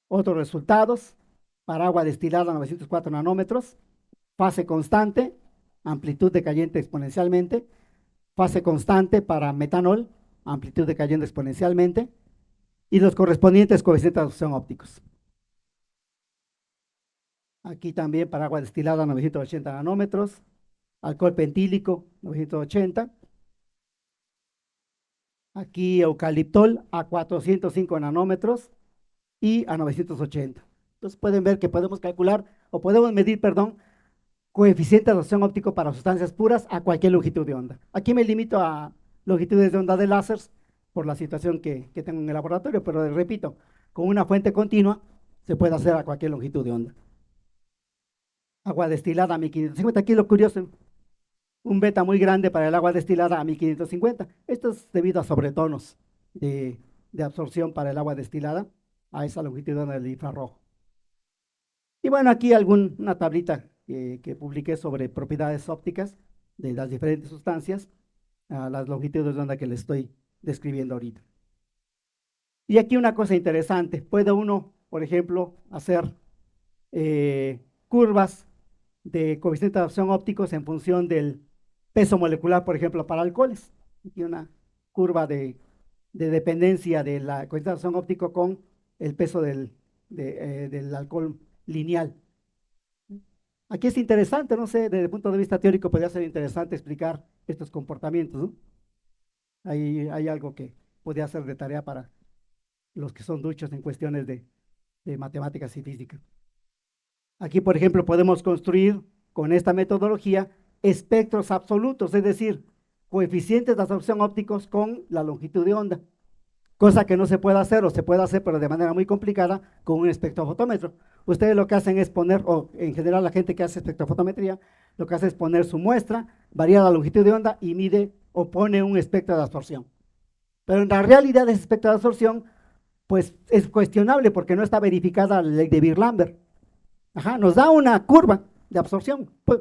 Otros resultados, para agua destilada a 904 nanómetros, fase constante, amplitud decayente exponencialmente, fase constante para metanol, amplitud decayente exponencialmente, y los correspondientes coeficientes de absorción ópticos. Aquí también para agua destilada 980 nanómetros, alcohol pentílico 980, aquí eucaliptol a 405 nanómetros y a 980. Entonces pueden ver que podemos calcular o podemos medir, perdón, coeficiente de absorción óptico para sustancias puras a cualquier longitud de onda. Aquí me limito a longitudes de onda de láseres por la situación que tengo en el laboratorio, pero repito, con una fuente continua se puede hacer a cualquier longitud de onda. Agua destilada a 1550, aquí lo curioso, un beta muy grande para el agua destilada a 1550. Esto es debido a sobretonos de absorción para el agua destilada a esa longitud de onda del infrarrojo. Y bueno, aquí una tablita que publiqué sobre propiedades ópticas de las diferentes sustancias a las longitudes de onda que les estoy describiendo ahorita. Y aquí una cosa interesante, puede uno, por ejemplo, hacer curvas de coeficiente de absorción ópticos en función del peso molecular, por ejemplo, para alcoholes. Aquí una curva de dependencia de la coeficiente de absorción óptico con el peso del alcohol lineal. Aquí es interesante, no sé, desde el punto de vista teórico podría ser interesante explicar estos comportamientos, ¿no? Hay algo que podría ser de tarea para los que son duchos en cuestiones de matemáticas y física. Aquí, por ejemplo, podemos construir con esta metodología espectros absolutos, es decir, coeficientes de absorción ópticos con la longitud de onda, cosa que no se puede hacer o se puede hacer pero de manera muy complicada con un espectrofotómetro. Ustedes lo que hacen es poner, o en general la gente que hace espectrofotometría, lo que hace es poner su muestra, varía la longitud de onda y mide o pone un espectro de absorción. Pero en la realidad ese espectro de absorción pues es cuestionable porque no está verificada la ley de Beer-Lambert. Ajá, nos da una curva de absorción, pues,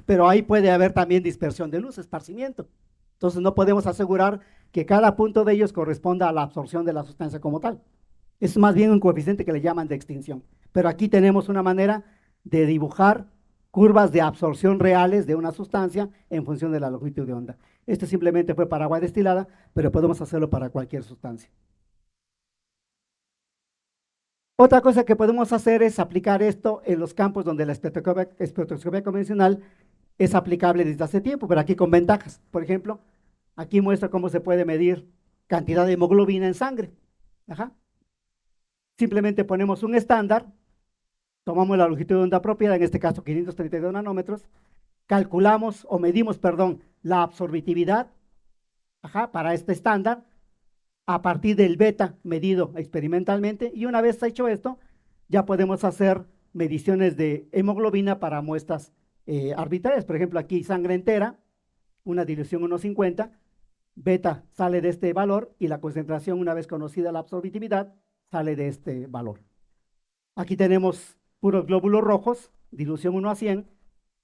pero ahí puede haber también dispersión de luz, esparcimiento. Entonces no podemos asegurar que cada punto de ellos corresponda a la absorción de la sustancia como tal. Es más bien un coeficiente que le llaman de extinción. Pero aquí tenemos una manera de dibujar curvas de absorción reales de una sustancia en función de la longitud de onda. Este simplemente fue para agua destilada, pero podemos hacerlo para cualquier sustancia. Otra cosa que podemos hacer es aplicar esto en los campos donde la espectroscopia convencional es aplicable desde hace tiempo, pero aquí con ventajas. Por ejemplo, aquí muestra cómo se puede medir cantidad de hemoglobina en sangre. Ajá. Simplemente ponemos un estándar, tomamos la longitud de onda apropiada, en este caso 532 nanómetros, calculamos o medimos, perdón, la absorbitividad, ajá, para este estándar, a partir del beta medido experimentalmente, y una vez hecho esto, ya podemos hacer mediciones de hemoglobina para muestras arbitrarias. Por ejemplo, aquí sangre entera, una dilución 1,50, beta sale de este valor y la concentración, una vez conocida la absorbitividad, sale de este valor. Aquí tenemos puros glóbulos rojos, dilución 1 a 100,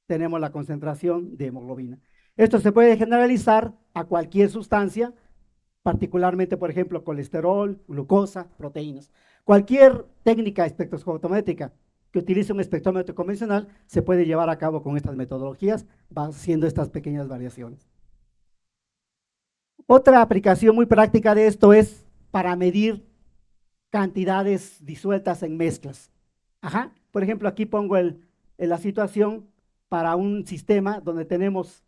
tenemos la concentración de hemoglobina. Esto se puede generalizar a cualquier sustancia, particularmente, por ejemplo, colesterol, glucosa, proteínas. Cualquier técnica espectroscopiométrica que utilice un espectrómetro convencional se puede llevar a cabo con estas metodologías, va haciendo estas pequeñas variaciones. Otra aplicación muy práctica de esto es para medir cantidades disueltas en mezclas. Ajá. Por ejemplo, aquí pongo la situación para un sistema donde tenemos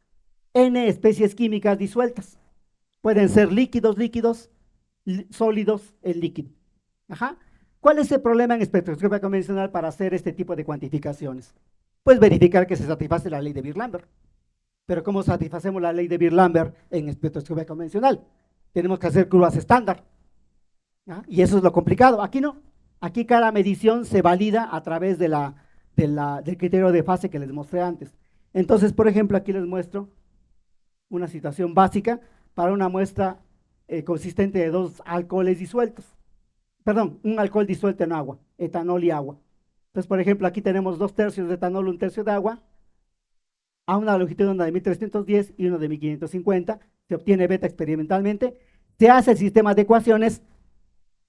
N especies químicas disueltas. Pueden ser líquidos, sólidos, el líquido. Ajá. ¿Cuál es el problema en espectroscopia convencional para hacer este tipo de cuantificaciones? Pues verificar que se satisface la ley de Beer-Lambert. Pero ¿cómo satisfacemos la ley de Beer-Lambert en espectroscopia convencional? Tenemos que hacer curvas estándar. ¿Ah? Y eso es lo complicado. Aquí no. Aquí cada medición se valida a través del criterio de fase que les mostré antes. Entonces, por ejemplo, aquí les muestro una situación básica para una muestra consistente de 2 alcoholes disueltos. Perdón, un alcohol disuelto en agua, etanol y agua. Entonces, por ejemplo, aquí tenemos 2/3 de etanol, 1/3 de agua, a una longitud de onda de 1310 y uno de 1550. Se obtiene beta experimentalmente. Se hace el sistema de ecuaciones.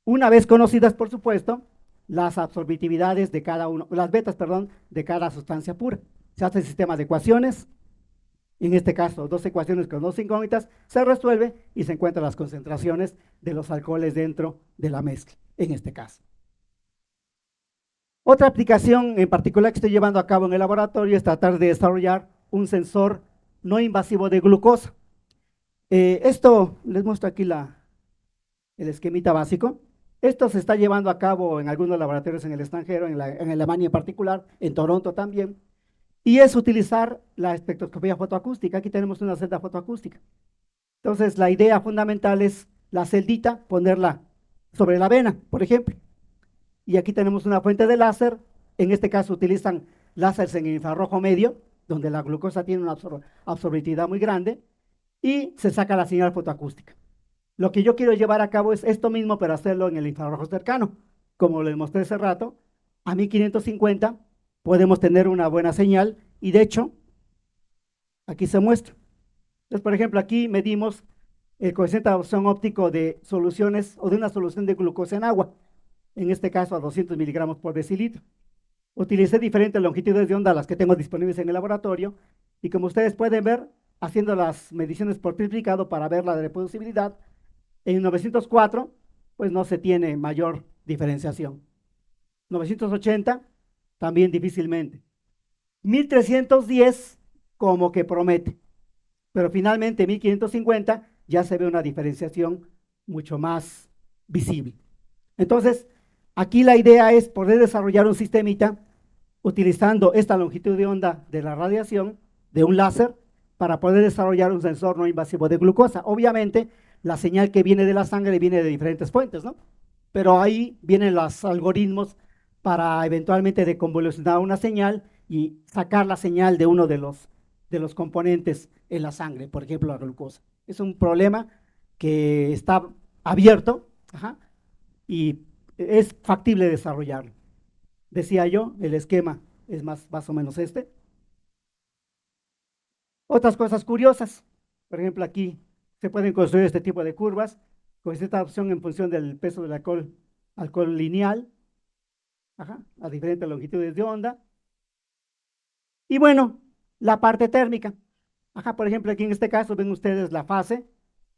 Una vez conocidas, por supuesto, las absorbitividades de cada uno, las betas, perdón, de cada sustancia pura. Se hace el sistema de ecuaciones, en este caso, 2 ecuaciones con 2 incógnitas, se resuelve y se encuentran las concentraciones de los alcoholes dentro de la mezcla, en este caso. Otra aplicación en particular que estoy llevando a cabo en el laboratorio es tratar de desarrollar un sensor no invasivo de glucosa. Esto, les muestro aquí el esquemita básico. Esto se está llevando a cabo en algunos laboratorios en el extranjero, en Alemania en particular, en Toronto también, y es utilizar la espectroscopía fotoacústica. Aquí tenemos una celda fotoacústica. Entonces, la idea fundamental es la celdita, ponerla sobre la vena, por ejemplo. Y aquí tenemos una fuente de láser. En este caso utilizan láseres en infrarrojo medio, donde la glucosa tiene una absorbitividad muy grande, y se saca la señal fotoacústica. Lo que yo quiero llevar a cabo es esto mismo, pero hacerlo en el infrarrojo cercano. Como les mostré hace rato, a 1550 podemos tener una buena señal, y de hecho, aquí se muestra. Entonces, por ejemplo, aquí medimos el coeficiente de absorción óptico de soluciones o de una solución de glucosa en agua, en este caso a 200 miligramos por decilitro. Utilicé diferentes longitudes de onda, las que tengo disponibles en el laboratorio, y como ustedes pueden ver, haciendo las mediciones por triplicado para ver la reproducibilidad, en 904, pues no se tiene mayor diferenciación. 980, también difícilmente. 1310, como que promete. Pero finalmente, 1550, ya se ve una diferenciación mucho más visible. Entonces, aquí la idea es poder desarrollar un sistemita utilizando esta longitud de onda de la radiación de un láser para poder desarrollar un sensor no invasivo de glucosa. Obviamente, la señal que viene de la sangre viene de diferentes fuentes, ¿no? Pero ahí vienen los algoritmos para eventualmente deconvolucionar una señal y sacar la señal de uno de los componentes en la sangre, por ejemplo, la glucosa. Es un problema que está abierto, ajá, y es factible desarrollarlo. Decía yo, el esquema es más o menos este. Otras cosas curiosas, por ejemplo, aquí se pueden construir este tipo de curvas con esta opción en función del peso del alcohol lineal, ajá, a diferentes longitudes de onda. Y bueno, la parte térmica. Ajá, por ejemplo, aquí en este caso ven ustedes la fase,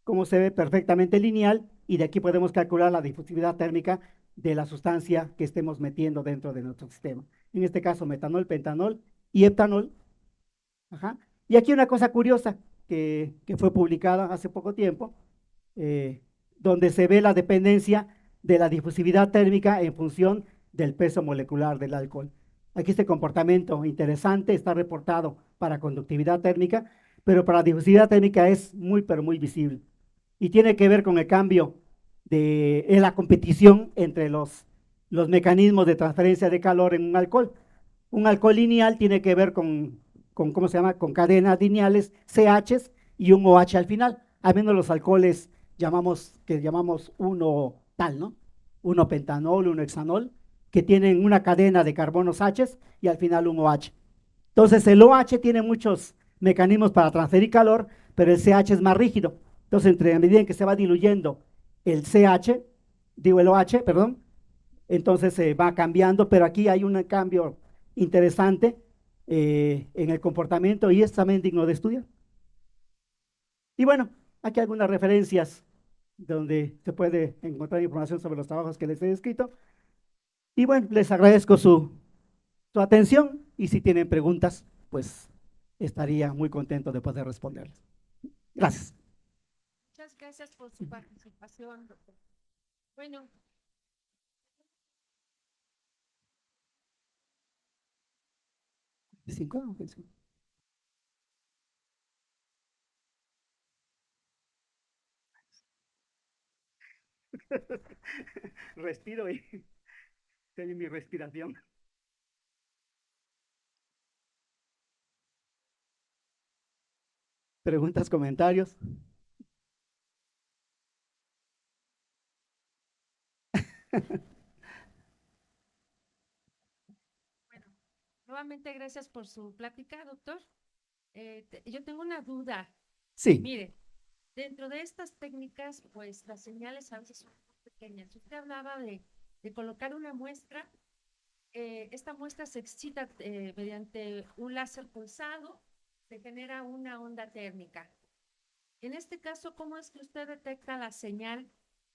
como se ve perfectamente lineal, y de aquí podemos calcular la difusividad térmica de la sustancia que estemos metiendo dentro de nuestro sistema. En este caso, metanol, pentanol y heptanol. Ajá. Y aquí una cosa curiosa que fue publicada hace poco tiempo, donde se ve la dependencia de la difusividad térmica en función del peso molecular del alcohol. Aquí este comportamiento interesante está reportado para conductividad térmica, pero para difusividad térmica es muy, pero muy visible. Y tiene que ver con el cambio de la competición entre los mecanismos de transferencia de calor en un alcohol. Un alcohol lineal tiene que ver con ¿cómo se llama? Con cadenas lineales CH y un OH al final. Al menos los alcoholes que llamamos uno tal, ¿no? Uno pentanol, uno hexanol, que tienen una cadena de carbonos H y al final un OH. Entonces el OH tiene muchos mecanismos para transferir calor, pero el CH es más rígido. Entonces, entre a medida en que se va diluyendo el CH, digo el OH, perdón, entonces se va cambiando, pero aquí hay un cambio interesante en el comportamiento y es también digno de estudiar. Y bueno, aquí algunas referencias donde se puede encontrar información sobre los trabajos que les he escrito. Y bueno, les agradezco su atención y si tienen preguntas, pues estaría muy contento de poder responderles. Gracias. Muchas gracias por su participación, doctor. Bueno, ¿Cinco? Respiro y estoy en mi respiración. Preguntas, comentarios. bueno, nuevamente gracias por su plática, doctor. Yo tengo una duda. Sí, Mire, dentro de estas técnicas, pues las señales a veces son muy pequeñas. Usted hablaba de colocar una muestra. Esta muestra se excita mediante un láser pulsado, se genera una onda térmica. En este caso, ¿cómo es que usted detecta la señal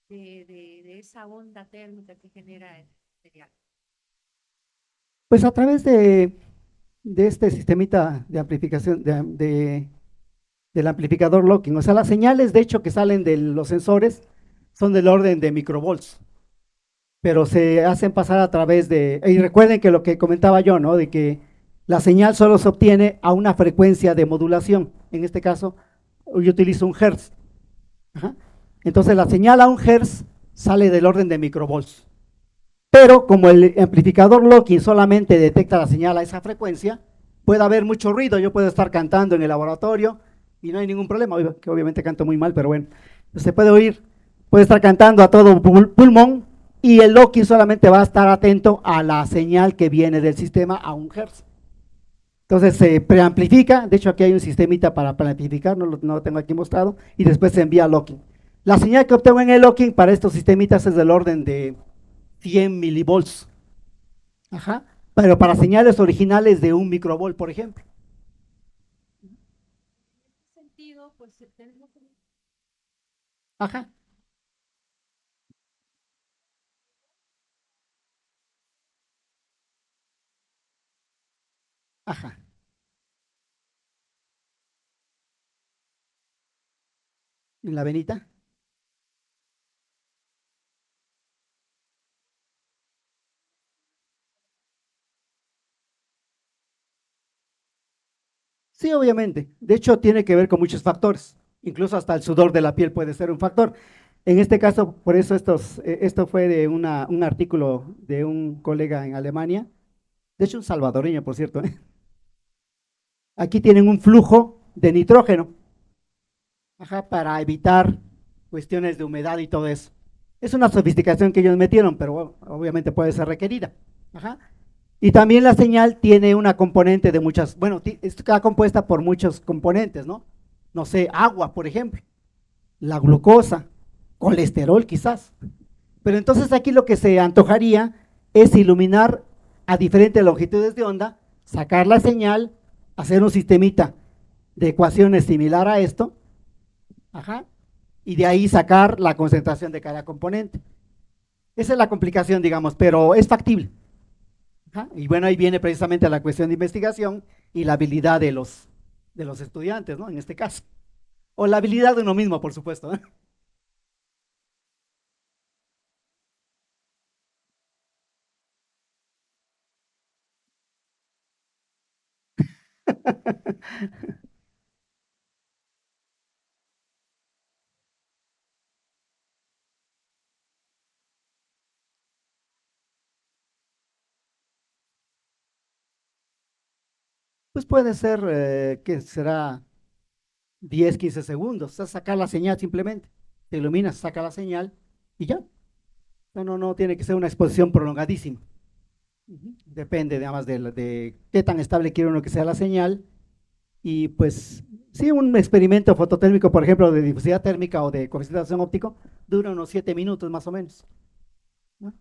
de esa onda térmica que genera el material? pues a través de este sistemita de amplificación, del amplificador locking, o sea, las señales de hecho que salen de los sensores son del orden de microvolts, pero se hacen pasar a través y recuerden que lo que comentaba yo, ¿no? De que la señal solo se obtiene a una frecuencia de modulación, en este caso yo utilizo un hertz. Ajá. Entonces la señal a un hertz sale del orden de microvolts. Pero como el amplificador locking solamente detecta la señal a esa frecuencia, puede haber mucho ruido. Yo puedo estar cantando en el laboratorio y no hay ningún problema, que obviamente canto muy mal, pero bueno, se puede oír, puede estar cantando a todo pulmón y el locking solamente va a estar atento a la señal que viene del sistema a un hertz. Entonces se preamplifica, de hecho aquí hay un sistemita para preamplificar, no lo tengo aquí mostrado, y después se envía a locking. La señal que obtengo en el locking para estos sistemitas es del orden de 100 milivolts. Ajá. Pero para señales originales de un microvolt, por ejemplo. En este sentido, pues tenemos Ajá, ajá. ¿En la venita? Sí, obviamente. De hecho, tiene que ver con muchos factores. Incluso hasta el sudor de la piel puede ser un factor. En este caso, por eso esto fue de un artículo de un colega en Alemania, de hecho un salvadoreño, por cierto. Aquí tienen un flujo de nitrógeno, ajá, para evitar cuestiones de humedad y todo eso. Es una sofisticación que ellos metieron, pero bueno, obviamente puede ser requerida. Ajá. Y también la señal tiene una componente de muchas, bueno, está compuesta por muchos componentes, ¿no? No sé, agua, por ejemplo, la glucosa, colesterol quizás. Pero entonces aquí lo que se antojaría es iluminar a diferentes longitudes de onda, sacar la señal, hacer un sistemita de ecuaciones similar a esto, ajá, y de ahí sacar la concentración de cada componente. Esa es la complicación, digamos, pero es factible. Ajá. Y bueno, ahí viene precisamente la cuestión de investigación y la habilidad de los estudiantes, ¿no? En este caso. O la habilidad de uno mismo, por supuesto. Pues puede ser, que será 10, 15 segundos, o sea, sacar la señal simplemente, te iluminas, saca la señal y ya. No tiene que ser una exposición prolongadísima. Depende nada más de qué tan estable quiere uno que sea la señal. Y pues, sí, un experimento fototérmico, por ejemplo, de difusividad térmica o de coeficiente óptico, dura unos 7 minutos más o menos, ¿no?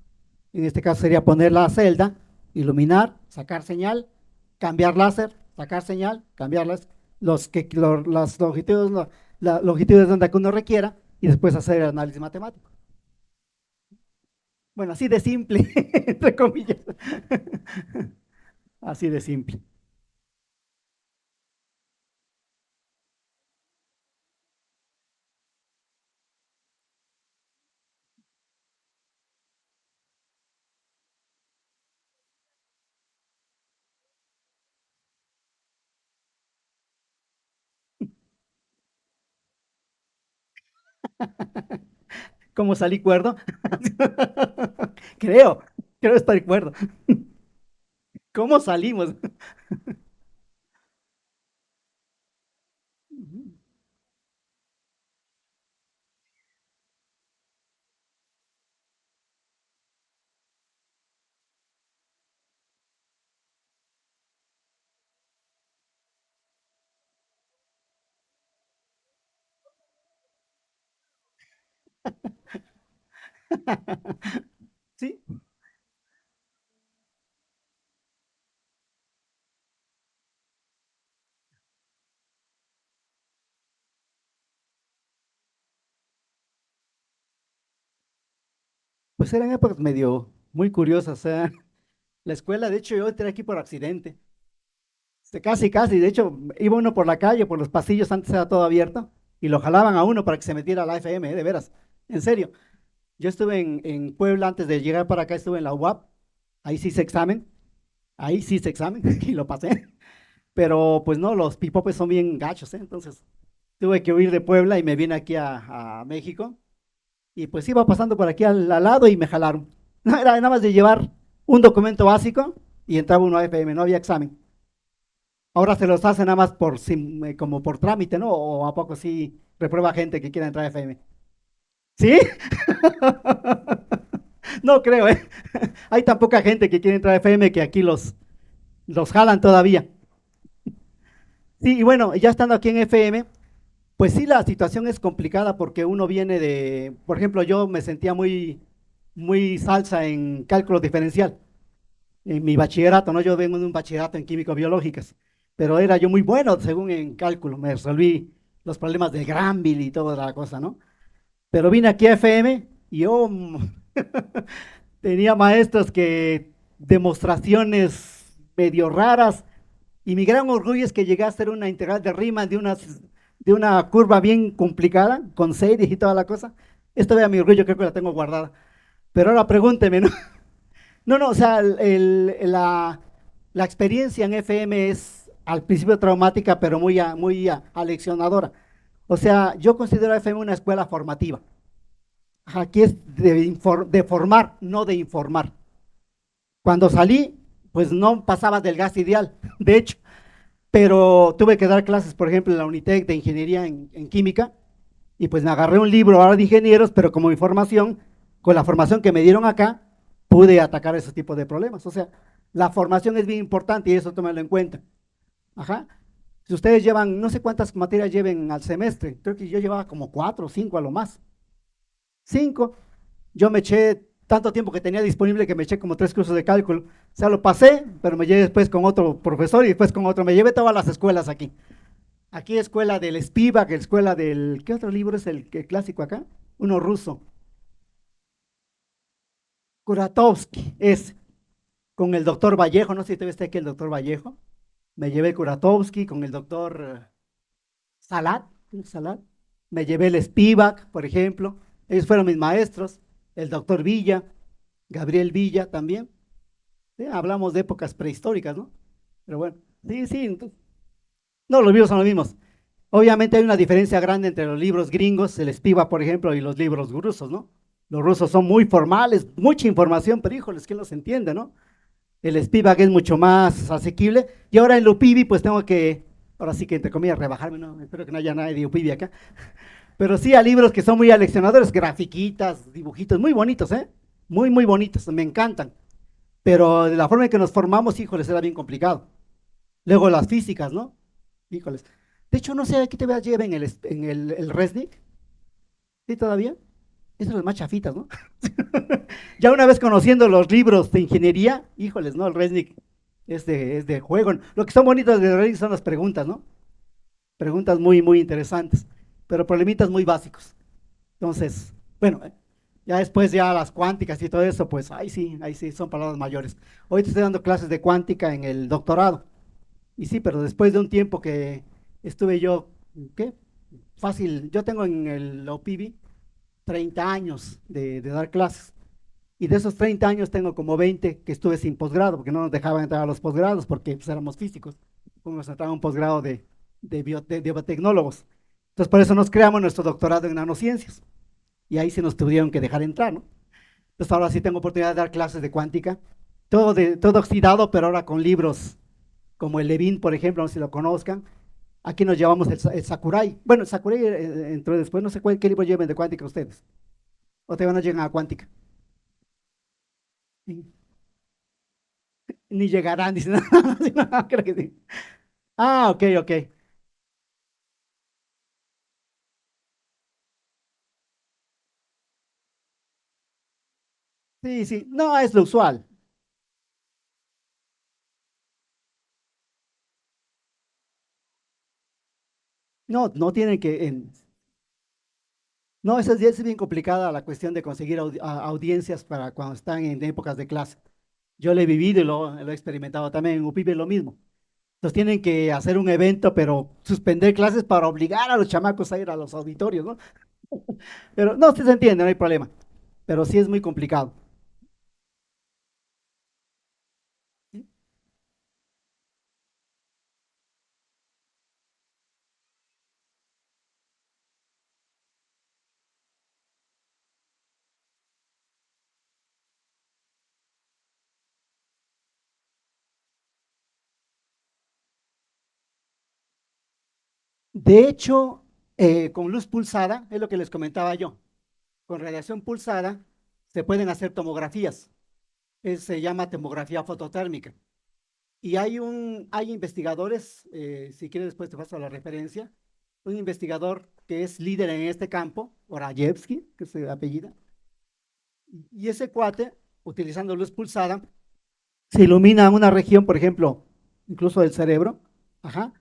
En este caso sería poner la celda, iluminar, sacar señal, cambiar láser, sacar señal, cambiar las longitudes, la longitudes de onda que uno requiera y después hacer el análisis matemático. Bueno, así de simple, entre comillas. Así de simple. ¿Cómo salí cuerdo? Creo, creo estar cuerdo. ¿Cómo salimos? Sí, pues eran épocas medio muy curiosas. O sea, la escuela, de hecho, yo entré aquí por accidente. Casi, casi. De hecho, iba uno por la calle, por los pasillos, antes era todo abierto, y lo jalaban a uno para que se metiera a la FM, de veras. En serio. Yo estuve en Puebla antes de llegar para acá, estuve en la UAP. Ahí sí hice examen. Ahí sí hice examen y lo pasé. Pero pues no, los pipopes son bien gachos, ¿eh? Entonces tuve que huir de Puebla y me vine aquí a México. Y pues iba pasando por aquí al lado y me jalaron. No, era nada más de llevar un documento básico y entraba uno a FM, no había examen. Ahora se los hace nada más como por trámite, ¿no? O a poco sí reprueba gente que quiera entrar a FM. ¿Sí? No creo, ¿eh? Hay tan poca gente que quiere entrar a FM que aquí los jalan todavía. Sí, y bueno, ya estando aquí en FM, pues sí, la situación es complicada porque uno viene de, por ejemplo, yo me sentía muy salsa en cálculo diferencial, en mi bachillerato, ¿no? Yo vengo de un bachillerato en químico-biológicas, pero era yo muy bueno según en cálculo, me resolví los problemas de Granville y toda la cosa, ¿no? Pero vine aquí a FM y yo tenía maestros que demostraciones medio raras y mi gran orgullo es que llegué a hacer una integral de Riemann de una curva bien complicada, con series y toda la cosa. Esto vea mi orgullo, creo que la tengo guardada. Pero ahora pregúnteme, ¿no? No, no, o sea, la experiencia en FM es al principio traumática, pero muy aleccionadora. O sea, yo considero a FM una escuela formativa. Aquí es de formar, no de informar. Cuando salí, pues no pasaba del gas ideal, de hecho, pero tuve que dar clases, por ejemplo, en la Unitec de Ingeniería en Química, y pues me agarré un libro ahora de ingenieros, pero como mi formación, con la formación que me dieron acá, pude atacar esos tipos de problemas. O sea, la formación es bien importante y eso tómalo en cuenta. Ajá. Si ustedes llevan, no sé cuántas materias lleven al semestre, creo que yo llevaba como 4 o 5 a lo más. 5. Yo me eché tanto tiempo que tenía disponible que me eché como 3 cursos de cálculo. O sea, lo pasé, pero me llevé después con otro profesor y después con otro. Me llevé todas las escuelas aquí. Aquí escuela del Spivak, escuela del... ¿Qué otro libro es el clásico acá? Uno ruso. Kuratowski es con el doctor Vallejo. No sé si te viste aquí el doctor Vallejo. Me llevé Kuratowski con el doctor Salat. Salat. Me llevé el Spivak, por ejemplo. Ellos fueron mis maestros. El doctor Villa, Gabriel Villa también. Sí, hablamos de épocas prehistóricas, ¿no? Pero bueno, sí, sí. No, los libros son los mismos. Obviamente hay una diferencia grande entre los libros gringos, el Spivak, por ejemplo, y los libros rusos, ¿no? Los rusos son muy formales, mucha información, pero híjoles, ¿quién los entiende, no? el Spivak es mucho más asequible, y ahora en el UPIVI pues tengo que, ahora sí que entre comillas, rebajarme, no, espero que no haya nadie de UPIVI acá, pero sí a libros que son muy aleccionadores, grafiquitas, dibujitos, muy bonitos, ¿eh? Muy, muy bonitos, me encantan, pero de la forma en que nos formamos, híjoles, era bien complicado. Luego las físicas, ¿no? Híjoles. De hecho, no sé, aquí te lleva en el Resnick, ¿sí todavía? Esos son los más chafitas, ¿no? Ya una vez conociendo los libros de ingeniería, híjoles, ¿no? El Resnick es de juego. Lo que son bonitos de Resnick son las preguntas, ¿no? Preguntas muy, muy interesantes, pero problemitas muy básicos. Entonces, bueno, ya después ya las cuánticas y todo eso, pues ahí sí, son palabras mayores. Hoy te estoy dando clases de cuántica en el doctorado. Y sí, pero después de un tiempo que estuve yo, ¿qué? Fácil, yo tengo en el OPIBI 30 años de dar clases. Y de esos 30 años tengo como 20 que estuve sin posgrado, porque no nos dejaban entrar a los posgrados, porque pues, éramos físicos. Como nos entraba un posgrado de biotecnólogos. Entonces, por eso nos creamos nuestro doctorado en nanociencias. Y ahí sí nos tuvieron que dejar entrar, ¿no? Entonces, ahora sí tengo oportunidad de dar clases de cuántica. Todo oxidado, pero ahora con libros como el Levin, por ejemplo, no sé si lo conozcan. Aquí nos llevamos el Sakurai. Bueno, el Sakurai entró después, no sé qué libro lleven de cuántica ustedes. O te van a llegar a cuántica. Sí. Ni llegarán, dicen. No, creo que sí. Ah, ok, ok. Sí, sí. No, es lo usual. No, no tienen que. No, es bien complicada la cuestión de conseguir audiencias para cuando están en épocas de clase. Yo lo he vivido y lo he experimentado también. En UPIB es lo mismo. Entonces tienen que hacer un evento, pero suspender clases para obligar a los chamacos a ir a los auditorios, ¿no? Pero no, usted se entiende, no hay problema. Pero sí es muy complicado. De hecho, con luz pulsada, es lo que les comentaba yo, con radiación pulsada se pueden hacer tomografías. Se llama tomografía fototérmica. Y hay investigadores, si quieres después te paso la referencia, un investigador que es líder en este campo, Orayevsky, que es el apellido, y ese cuate, utilizando luz pulsada, se ilumina una región, por ejemplo, incluso del cerebro, ajá,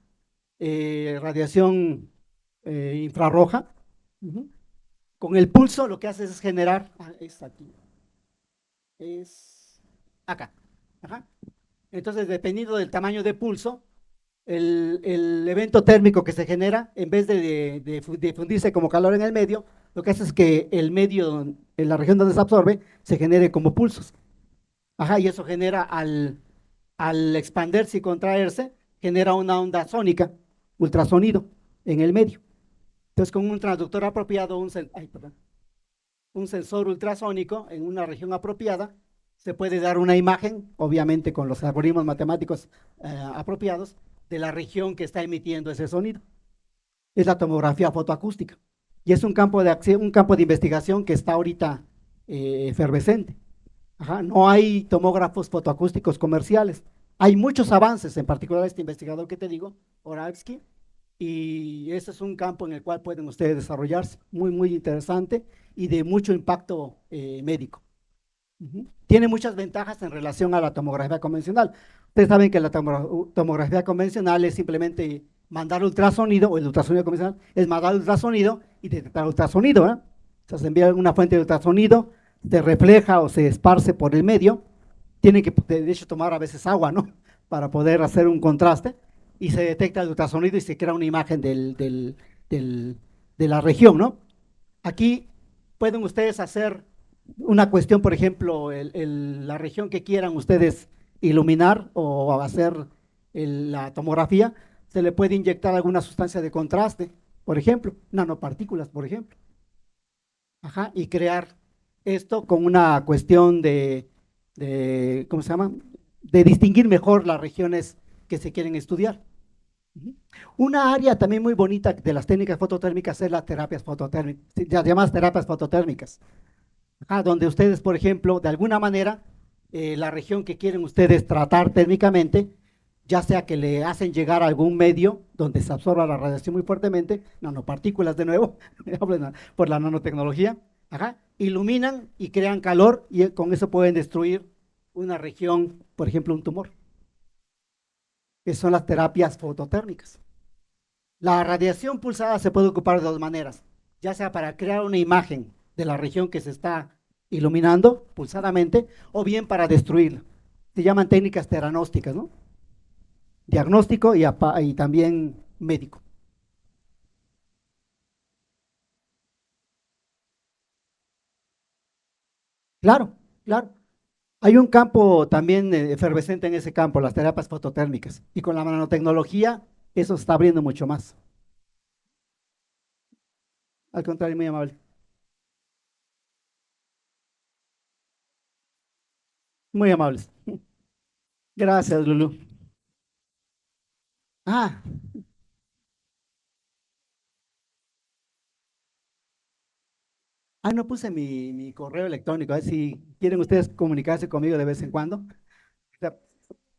radiación infrarroja. Ujú. Con el pulso lo que hace es generar, es aquí, es acá, ajá. Entonces, dependiendo del tamaño de pulso, el evento térmico que se genera, en vez de fundirse como calor en el medio, lo que hace es que el medio, en la región donde se absorbe, se genere como pulsos. Ajá, y eso genera al expandirse y contraerse, genera una onda sónica, ultrasonido, en el medio. Entonces, con un transductor apropiado, un sensor ultrasónico en una región apropiada, se puede dar una imagen, obviamente con los algoritmos matemáticos apropiados, de la región que está emitiendo ese sonido. Es la tomografía fotoacústica. Y es un campo de acción, un campo de investigación que está ahorita efervescente. Ajá, no hay tomógrafos fotoacústicos comerciales. Hay muchos avances, en particular este investigador que te digo, Oralski, y ese es un campo en el cual pueden ustedes desarrollarse, muy, muy interesante y de mucho impacto médico. Tiene muchas ventajas en relación a la tomografía convencional. Ustedes saben que la tomografía convencional es simplemente mandar ultrasonido, o el ultrasonido convencional es mandar ultrasonido y detectar ultrasonido, ¿eh? O sea, se envía una fuente de ultrasonido, se refleja o se esparce por el medio, tiene que de hecho tomar a veces agua, ¿no? Para poder hacer un contraste y se detecta el ultrasonido y se crea una imagen del, de la región, ¿no? Aquí pueden ustedes hacer una cuestión, por ejemplo, la región que quieran ustedes iluminar o hacer la tomografía, se le puede inyectar alguna sustancia de contraste, por ejemplo, nanopartículas, por ejemplo, ajá, y crear esto con una cuestión ¿cómo se llama? de distinguir mejor las regiones que se quieren estudiar. Una área también muy bonita de las técnicas fototérmicas es las terapias fototérmicas, las llamadas terapias fototérmicas, donde ustedes, por ejemplo, de alguna manera, la región que quieren ustedes tratar térmicamente, ya sea que le hacen llegar a algún medio donde se absorba la radiación muy fuertemente, nanopartículas de nuevo, por la nanotecnología, iluminan y crean calor y con eso pueden destruir una región, por ejemplo, un tumor, que son las terapias fototérmicas. La radiación pulsada se puede ocupar de dos maneras, ya sea para crear una imagen de la región que se está iluminando pulsadamente, o bien para destruirla. Se llaman técnicas teranósticas, ¿no? Diagnóstico y también médico. Claro, claro. Hay un campo también efervescente en ese campo, las terapias fototérmicas, y con la nanotecnología eso se está abriendo mucho más. Al contrario, muy amable. Muy amables. Gracias, Lulu. Ah, no puse mi correo electrónico, a ver si quieren ustedes comunicarse conmigo de vez en cuando,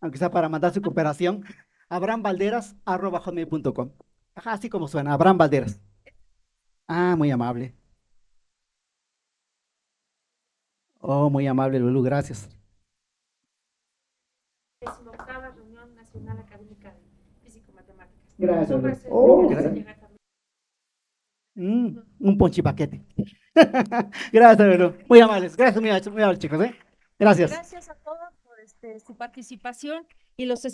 aunque sea para mandar su cooperación, abramvalderas@hotmail.com. Ajá, así como suena, Abraham Valderas. Ah, muy amable. Oh, muy amable, Lulu, gracias. 18ª Reunión Nacional Académica de Físico-Matemáticas. Gracias, Son Lulu. para Oh, hacer llegar también. un ponchipaquete. Gracias, Lulu. Muy amables. Gracias, muy amables, chicos, ¿eh? Gracias. Gracias a todos por su participación y los